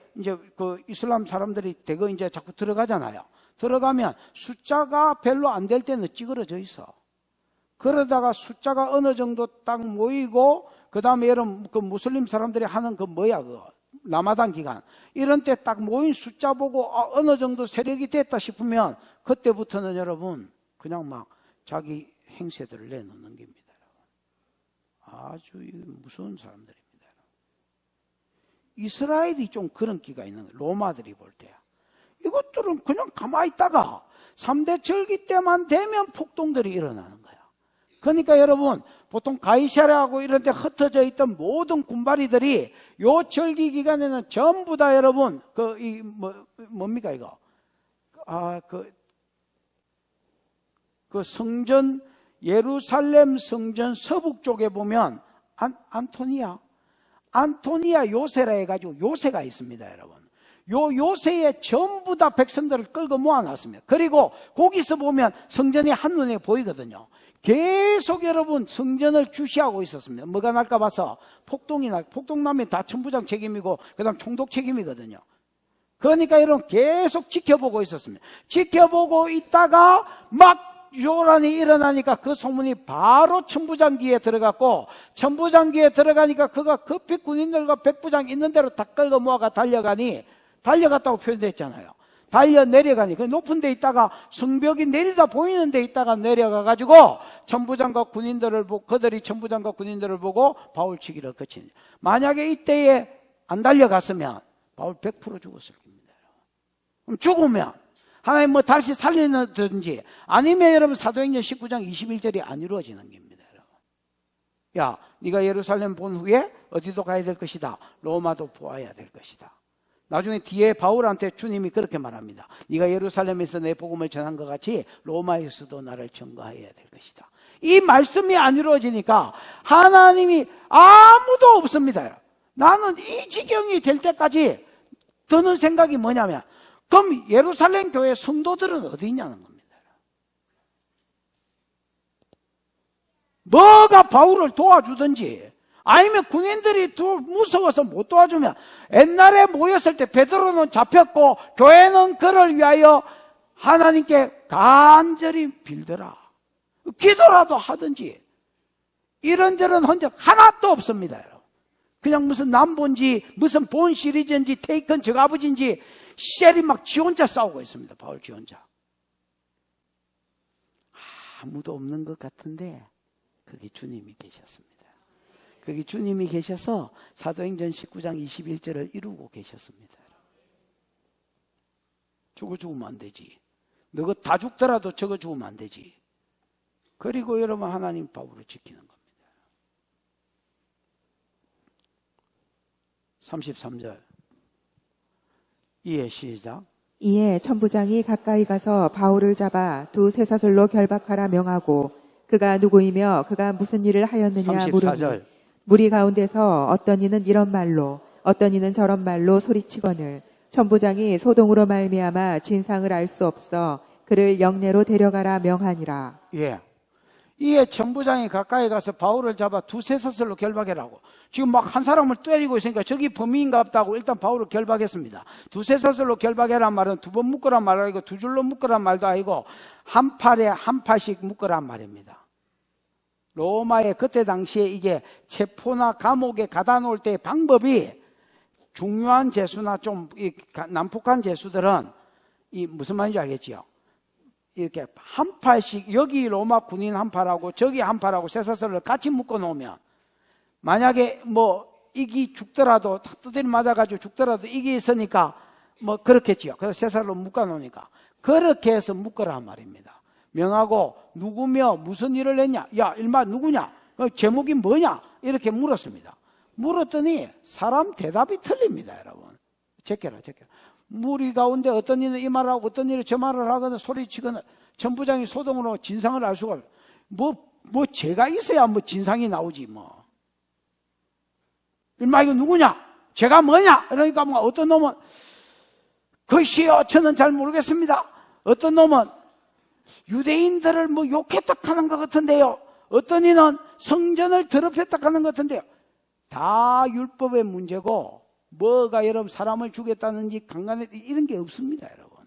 Speaker 1: 그 이슬람 사람들이 대거 이제 자꾸 들어가잖아요. 들어가면 숫자가 별로 안 될 때는 찌그러져 있어. 그러다가 숫자가 어느 정도 딱 모이고, 그 다음에 여러분 그 무슬림 사람들이 하는 그 뭐야, 라마단 기간. 이런 때 딱 모인 숫자 보고 어느 정도 세력이 됐다 싶으면 그때부터는 여러분 그냥 막 자기 행세들을 내놓는 겁니다. 아주 무서운 사람들입니다. 이스라엘이 좀 그런 기가 있는 거예요. 로마들이 볼 때. 이것들은 그냥 가만히 있다가 3대 절기 때만 되면 폭동들이 일어나는 거예요. 그러니까 여러분 보통 가이사랴하고 이런 데 흩어져 있던 모든 군바리들이 요 절기 기간에는 전부 다 여러분 뭡니까 이거? 그 성전 예루살렘 성전 서북 쪽에 보면 안토니아 요새라 해가지고 요새가 있습니다, 여러분. 요 요새에 전부 다 백성들을 끌고 모아놨습니다. 그리고 거기서 보면 성전이 한눈에 보이거든요. 계속 여러분 성전을 주시하고 있었습니다. 뭐가 날까 봐서 폭동 나면 다 천부장 책임이고 그 다음 총독 책임이거든요. 그러니까 여러분 계속 지켜보고 있었습니다. 지켜보고 있다가 막 요란이 일어나니까 그 소문이 바로 천부장기에 들어갔고, 천부장기에 들어가니까 그가 급히 군인들과 백부장 있는 대로 다 끌고 모아가 달려갔다고 표현됐잖아요. 달려 내려가니 그 높은 데 있다가 성벽이 내리다 보이는 데 있다가 내려가 가지고 천부장과 군인들을 보고, 그들이 천부장과 군인들을 보고 바울치기를 거친. 만약에 이때에 안 달려갔으면 바울 100% 죽었을 겁니다. 그럼 죽으면 하나님 뭐 다시 살리든지 아니면 여러분 사도행전 19장 21절이 안 이루어지는 겁니다. 여러분. 야, 네가 예루살렘 본 후에 어디도 가야 될 것이다. 로마도 보아야 될 것이다. 나중에 뒤에 바울한테 주님이 그렇게 말합니다. 네가 예루살렘에서 내 복음을 전한 것 같이 로마에서도 나를 전가해야 될 것이다. 이 말씀이 안 이루어지니까 하나님이 아무도 없습니다. 나는 이 지경이 될 때까지 드는 생각이 뭐냐면, 그럼 예루살렘 교회 성도들은 어디 있냐는 겁니다. 뭐가 바울을 도와주든지 아니면 군인들이 무서워서 못 도와주면, 옛날에 모였을 때 베드로는 잡혔고 교회는 그를 위하여 하나님께 간절히 빌더라. 기도라도 하든지 이런저런 흔적 하나도 없습니다. 그냥 무슨 남본지 무슨 본 시리즈인지 테이큰 저가부진지 셀이 막 지 혼자 싸우고 있습니다. 바울 지 혼자. 아무도 없는 것 같은데 거기 주님이 계셨습니다. 거기 주님이 계셔서 사도행전 19장 21절을 이루고 계셨습니다. 저거 죽으면 안 되지. 너가 다 죽더라도 저거 죽으면 안 되지. 그리고 여러분 하나님 바울을 지키는 겁니다. 33절 이에 시작.
Speaker 2: 이에 천부장이 가까이 가서 바울을 잡아 두 쇠사슬로 결박하라 명하고 그가 누구이며 그가 무슨 일을 하였느냐
Speaker 1: 34절.
Speaker 2: 물으니 무리 가운데서 어떤 이는 이런 말로 어떤 이는 저런 말로 소리치거늘 천부장이 소동으로 말미암아 진상을 알 수 없어 그를 영내로 데려가라 명하니라.
Speaker 1: 예, 이에 천부장이 가까이 가서 바울을 잡아 두세 사슬로 결박해라고. 지금 막 한 사람을 때리고 있으니까 저기 범인인가 보다고 일단 바울을 결박했습니다. 두세 사슬로 결박해란 말은 두 번 묶으란 말도 아니고 두 줄로 묶으란 말도 아니고 한 팔에 한 팔씩 묶으란 말입니다. 로마의 그때 당시에 이게 체포나 감옥에 가다 놓을 때의 방법이 중요한 죄수나 좀 난폭한 죄수들은 이 무슨 말인지 알겠지요? 이렇게 한 팔씩 여기 로마 군인 한 팔하고 저기 한 팔하고 쇠사슬을 같이 묶어 놓으면 만약에 뭐 이기 죽더라도 두드려 맞아가지고 죽더라도 이기 있으니까 뭐 그렇겠지요. 그래서 쇠사슬로 묶어 놓으니까 그렇게 해서 묶으란 말입니다. 명하고 누구며 무슨 일을 했냐? 야 일마 누구냐? 제목이 뭐냐? 이렇게 물었습니다. 물었더니 사람 대답이 틀립니다. 여러분 제껴라. 무리 가운데 어떤 일은 이 말을 하고 어떤 일은 저 말을 하거나 소리치거나 천부장이 소동으로 진상을 알 수가 뭐 죄가 있어야 뭐 진상이 나오지 뭐. 일마 이거 누구냐? 죄가 뭐냐? 그러니까 뭐 어떤 놈은 글쎄요 저는 잘 모르겠습니다. 어떤 놈은 유대인들을 뭐 욕했다 하는 것 같은데요. 어떤 이는 성전을 더럽혔다 하는 것 같은데요. 다 율법의 문제고 뭐가 여러분 사람을 죽였다는지 강간에 이런 게 없습니다. 여러분.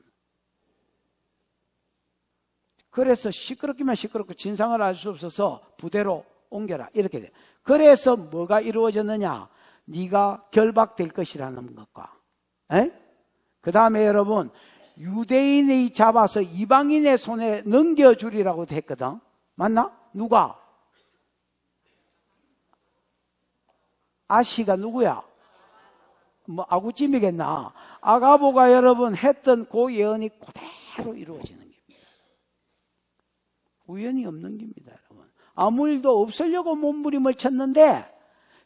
Speaker 1: 그래서 시끄럽기만 시끄럽고 진상을 알 수 없어서 부대로 옮겨라 이렇게 돼. 그래서 뭐가 이루어졌느냐? 네가 결박될 것이라는 것과 그 다음에 여러분 유대인이 잡아서 이방인의 손에 넘겨주리라고 했거든. 맞나? 누가? 아시가 누구야? 뭐 아구찜이겠나? 아가보가 여러분 했던 그 예언이 그대로 이루어지는 겁니다. 우연이 없는 겁니다. 여러분. 아무 일도 없으려고 몸부림을 쳤는데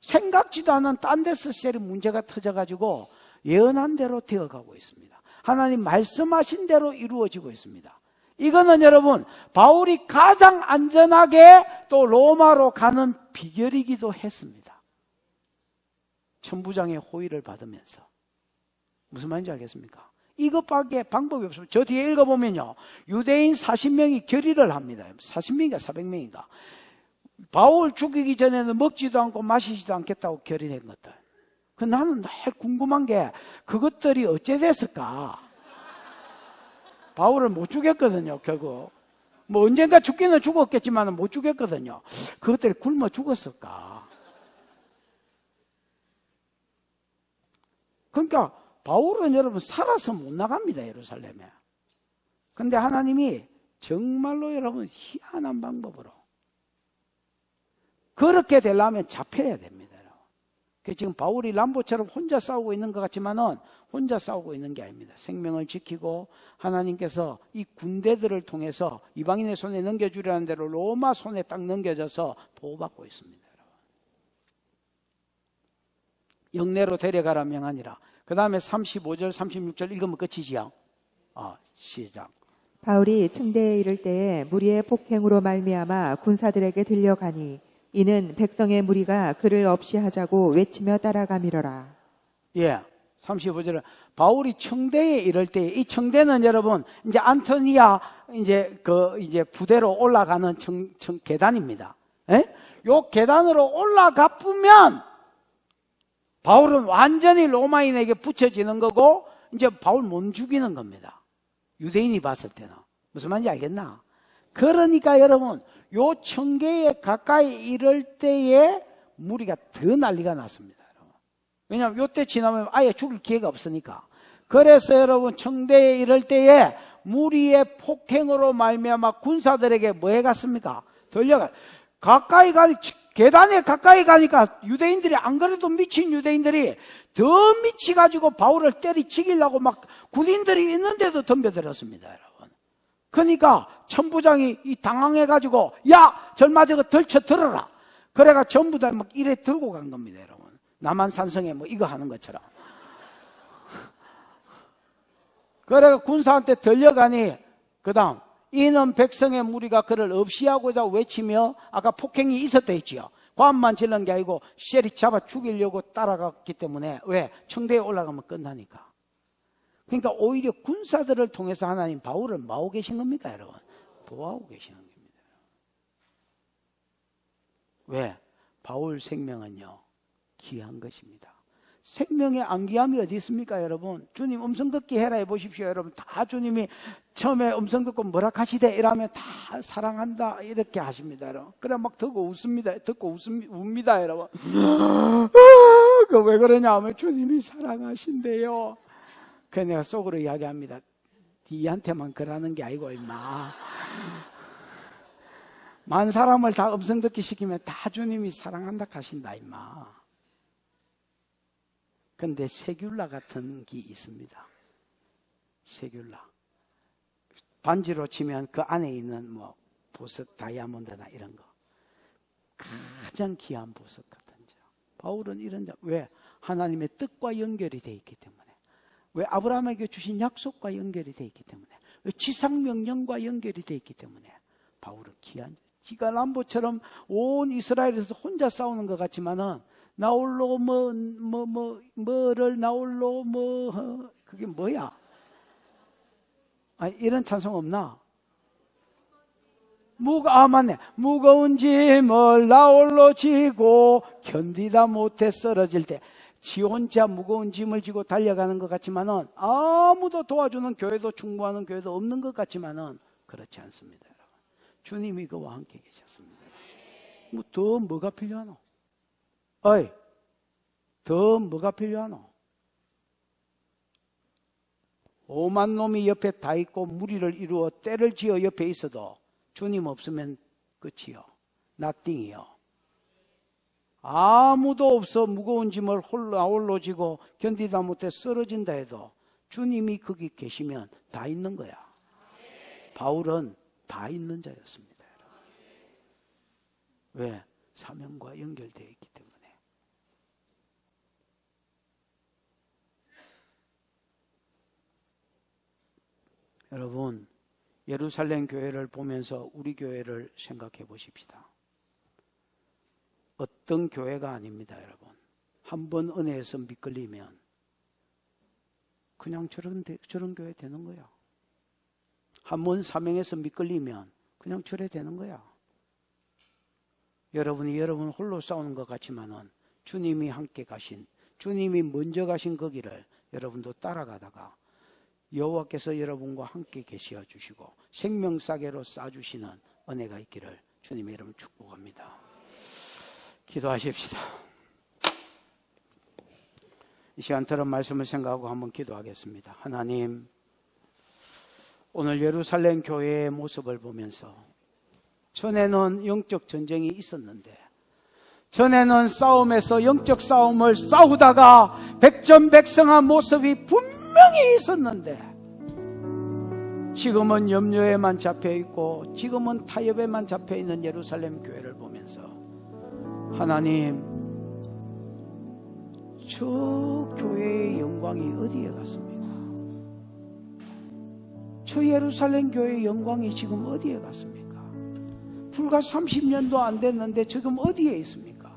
Speaker 1: 생각지도 않은 딴 데서 셀이 문제가 터져가지고 예언한 대로 되어가고 있습니다. 하나님 말씀하신 대로 이루어지고 있습니다. 이거는 여러분 바울이 가장 안전하게 또 로마로 가는 비결이기도 했습니다. 천부장의 호의를 받으면서. 무슨 말인지 알겠습니까? 이것밖에 방법이 없습니다. 저 뒤에 읽어보면요 유대인 40명이 결의를 합니다. 40명인가 400명인가 바울 죽이기 전에는 먹지도 않고 마시지도 않겠다고 결의한 것들. 그 나는 늘 궁금한 게 그것들이 어째 됐을까? 바울을 못 죽였거든요. 결국 뭐 언젠가 죽기는 죽었겠지만 못 죽였거든요. 그것들이 굶어 죽었을까? 그러니까 바울은 여러분 살아서 못 나갑니다. 예루살렘에. 그런데 하나님이 정말로 여러분 희한한 방법으로 그렇게 되려면 잡혀야 됩니다. 지금 바울이 람보처럼 혼자 싸우고 있는 것 같지만은 혼자 싸우고 있는 게 아닙니다. 생명을 지키고 하나님께서 이 군대들을 통해서 이방인의 손에 넘겨주려는 대로 로마 손에 딱 넘겨져서 보호받고 있습니다. 영내로 데려가라 명하니라. 그 다음에 35절 36절 읽으면 끝이지요. 시작.
Speaker 2: 바울이 층대에 이를 때에 무리의 폭행으로 말미암아 군사들에게 들려가니 이는 백성의 무리가 그를 없이 하자고 외치며 따라가미러라.
Speaker 1: 예, 35절은 바울이 청대에 이를 때, 이 청대는 여러분 이제 안토니아 이제 부대로 올라가는 계단입니다. 예? 요 계단으로 올라가 보면 바울은 완전히 로마인에게 붙여지는 거고 이제 바울 못 죽이는 겁니다. 유대인이 봤을 때는. 무슨 말인지 알겠나? 그러니까 여러분 요 청계에 가까이 이를 때에 무리가 더 난리가 났습니다. 여러분. 왜냐하면 요때 지나면 아예 죽을 기회가 없으니까. 그래서 여러분 청대에 이를 때에 무리의 폭행으로 말미암아 군사들에게 뭐 해갔습니까? 들려가. 가까이 계단에 가까이 가니까 유대인들이 안 그래도 미친 유대인들이 더 미치가지고 바울을 때리치기려고 막 군인들이 있는데도 덤벼들었습니다. 여러분. 그러니까 천부장이 당황해가지고 야 절마 저거 덜쳐 들어라. 그래가 전부 다 막 이래 들고 간 겁니다. 여러분. 남한산성에 뭐 이거 하는 것처럼. 그래가 군사한테 들려가니 그 다음 이는 백성의 무리가 그를 없이하고자 외치며 아까 폭행이 있었다 했지요. 관만 질른 게 아니고 셀이 잡아 죽이려고 따라갔기 때문에 왜? 청대에 올라가면 끝나니까. 그러니까 오히려 군사들을 통해서 하나님 바울을 뭐하고 계신 겁니까 여러분? 보호하고 계시는 겁니다. 왜? 바울 생명은요, 귀한 것입니다. 생명의 안 귀함이 어디 있습니까, 여러분? 주님 음성 듣기 해라 해보십시오, 여러분. 다 주님이 처음에 음성 듣고 뭐라 하시대 이러면 다 사랑한다 이렇게 하십니다, 여러분. 그래 막 듣고 웃습니다. 웁니다, 여러분. 그 왜 그러냐 하면 주님이 사랑하신대요. 그래 내가 속으로 이야기합니다. 니한테만 그러는 게 아니고 임마. 만 사람을 다 음성 듣기 시키면 다 주님이 사랑한다 하신다 임마. 근데 세귤라 같은 게 있습니다. 세귤라. 반지로 치면 그 안에 있는 뭐 보석, 다이아몬드나 이런 거. 가장 귀한 보석 같은 자. 바울은 이런 자. 왜? 하나님의 뜻과 연결이 되어 있기 때문에. 왜? 아브라함에게 주신 약속과 연결이 되어 있기 때문에. 왜? 지상명령과 연결이 되어 있기 때문에. 바울은 귀한 자. 지가 람보처럼 온 이스라엘에서 혼자 싸우는 것 같지만은 나홀로 뭐를 나홀로 그게 뭐야? 이런 찬송 없나? 맞네. 무거운 짐을 나홀로 지고 견디다 못해 쓰러질 때 지 혼자 무거운 짐을 지고 달려가는 것 같지만은 아무도 도와주는 교회도 충고하는 교회도 없는 것 같지만은 그렇지 않습니다, 여러분. 주님이 그와 함께 계셨습니다. 더 뭐가 필요하노? 더 뭐가 필요하노? 5만 놈이 옆에 다 있고 무리를 이루어 떼를 지어 옆에 있어도 주님 없으면 끝이요. nothing이요. 아무도 없어 무거운 짐을 홀로 지고 견디다 못해 쓰러진다 해도 주님이 거기 계시면 다 있는 거야. 바울은 다 있는 자였습니다. 왜? 사명과 연결되어 있기 때문에. 여러분, 예루살렘 교회를 보면서 우리 교회를 생각해 보십시다. 어떤 교회가 아닙니다, 여러분. 한 번 은혜에서 미끌리면 그냥 저런 교회 되는 거야. 한 번 사명에서 미끌리면 그냥 저래 되는 거야. 여러분이 여러분 홀로 싸우는 것 같지만은 주님이 함께 가신, 주님이 먼저 가신 그 길을 여러분도 따라가다가 여호와께서 여러분과 함께 계시어 주시고 생명싸개로 싸주시는 은혜가 있기를 주님의 이름 축복합니다. 기도하십시다. 이 시간 들은 말씀을 생각하고 한번 기도하겠습니다. 하나님, 오늘 예루살렘 교회의 모습을 보면서 전에는 영적 전쟁이 있었는데, 전에는 싸움에서 영적 싸움을 싸우다가 백전백승한 모습이 분명히 있었는데, 지금은 염려에만 잡혀있고 지금은 타협에만 잡혀있는 예루살렘 교회를 보면서 하나님, 저 교회의 영광이 어디에 갔습니까? 저 예루살렘 교회의 영광이 지금 어디에 갔습니까? 불과 30년도 안 됐는데 지금 어디에 있습니까?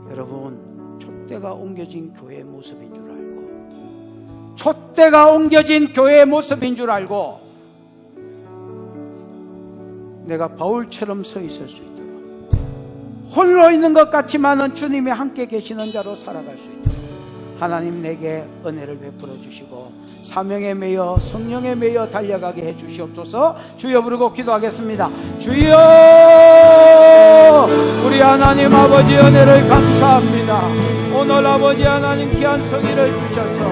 Speaker 1: 여러분, 촛대가 옮겨진 교회의 모습인 줄 알고, 촛대가 옮겨진 교회의 모습인 줄 알고 내가 바울처럼 서 있을 수 있도록, 홀로 있는 것 같지만은 주님이 함께 계시는 자로 살아갈 수 있도록 하나님 내게 은혜를 베풀어 주시고 사명에 매여 성령에 매여 달려가게 해 주시옵소서. 주여 부르고 기도하겠습니다. 주여, 우리 하나님 아버지 은혜를 감사합니다. 오늘 아버지 하나님 귀한 성의를 주셔서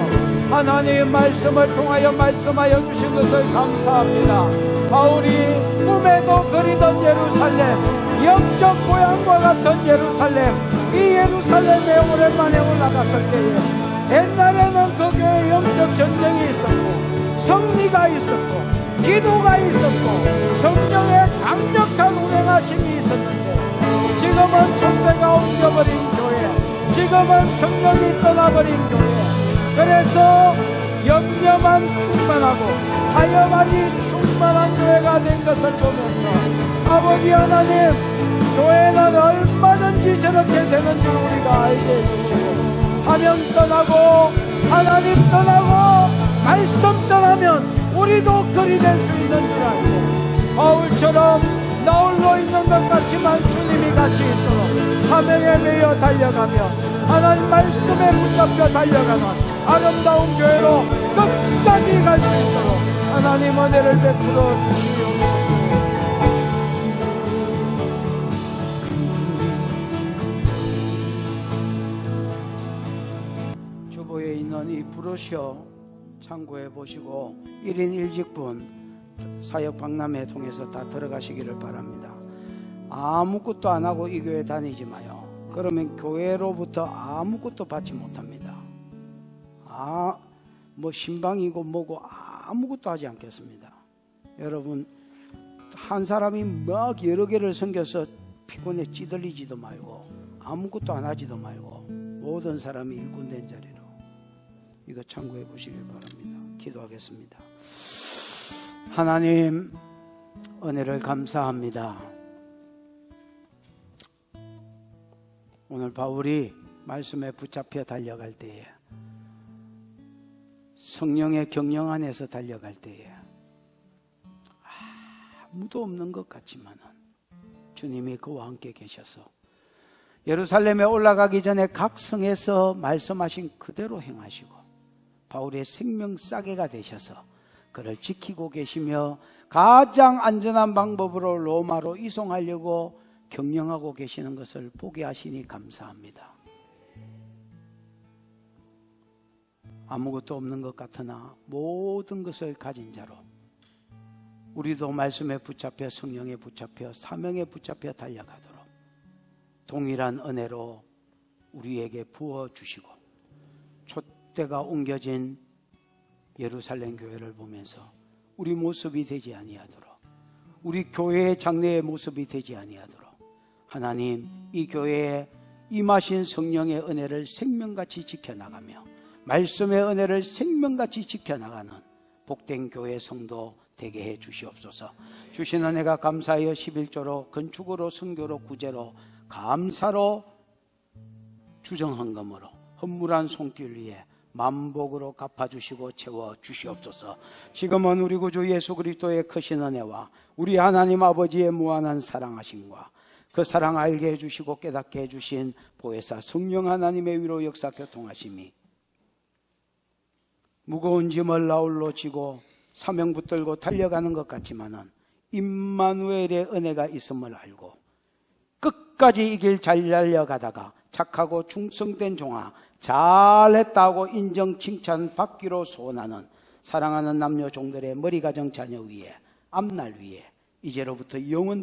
Speaker 1: 하나님의 말씀을 통하여 말씀하여 주신 것을 감사합니다. 바울이 꿈에도 그리던 예루살렘, 영적 고향과 같은 예루살렘, 이 예루살렘에 오랜만에 올라갔을 때에 옛날에는 그 교회에 영적 전쟁이 있었고 성리가 있었고 기도가 있었고 성령의 강력한 운행하심이 있었는데, 지금은 촛대가 옮겨버린 교회, 지금은 성령이 떠나버린 교회, 그래서 염려만 충만하고 타협만이 충만한 교회가 된 것을 보면서 아버지 하나님, 교회는 얼마든지 저렇게 되는 줄 우리가 알게 해주시고, 사명 떠나고 하나님 떠나고 말씀 떠나면 우리도 그리 될 수 있는 줄 알고, 바울처럼 나 홀로 있는 것 같지만 주님이 같이 있도록 사명에 매여 달려가며 하나님 말씀에 붙잡혀 달려가는 아름다운 교회로 끝까지 갈 수 있도록 하나님 은혜를 베풀어 주시옵소서. 주보에 있는 이 브로셔 참고해 보시고 1인 1직분 사역 박람회 통해서 다 들어가시기를 바랍니다. 아무것도 안 하고 이 교회 다니지 마요. 그러면 교회로부터 아무것도 받지 못합니다. 뭐 신방이고 뭐고 아무것도 하지 않겠습니다. 여러분, 한 사람이 막 여러 개를 섬겨서 피곤에 찌들리지도 말고 아무것도 안 하지도 말고 모든 사람이 일꾼된 자리로, 이거 참고해 보시길 바랍니다. 기도하겠습니다. 하나님, 은혜를 감사합니다. 오늘 바울이 말씀에 붙잡혀 달려갈 때에, 성령의 경영 안에서 달려갈 때에 아무도 없는 것 같지만은 주님이 그와 함께 계셔서 예루살렘에 올라가기 전에 각 성에서 말씀하신 그대로 행하시고 바울의 생명싸개가 되셔서 그를 지키고 계시며 가장 안전한 방법으로 로마로 이송하려고 경영하고 계시는 것을 보게 하시니 감사합니다. 아무것도 없는 것 같으나 모든 것을 가진 자로 우리도 말씀에 붙잡혀 성령에 붙잡혀 사명에 붙잡혀 달려가도록 동일한 은혜로 우리에게 부어주시고 촛대가 옮겨진 예루살렘 교회를 보면서 우리 모습이 되지 아니하도록, 우리 교회의 장래의 모습이 되지 아니하도록 하나님, 이 교회에 임하신 성령의 은혜를 생명같이 지켜나가며 말씀의 은혜를 생명같이 지켜나가는 복된 교회 성도 되게 해 주시옵소서. 주신 은혜가 감사하여 11조로 건축으로 선교로 구제로 감사로 주정헌금으로 헌물한 손길 위에 만복으로 갚아주시고 채워주시옵소서. 지금은 우리 구주 예수 그리스도의 크신 은혜와 우리 하나님 아버지의 무한한 사랑하심과 그 사랑 알게 해주시고 깨닫게 해주신 보혜사 성령 하나님의 위로 역사 교통하심이 무거운 짐을 나홀로 지고 사명 붙들고 달려가는 것 같지만은 임마누엘의 은혜가 있음을 알고 끝까지 이 길 잘 달려가다가 착하고 충성된 종아 잘했다고 인정 칭찬 받기로 소원하는 사랑하는 남녀 종들의 머리가정 자녀 위에 앞날 위에 이제로부터 영원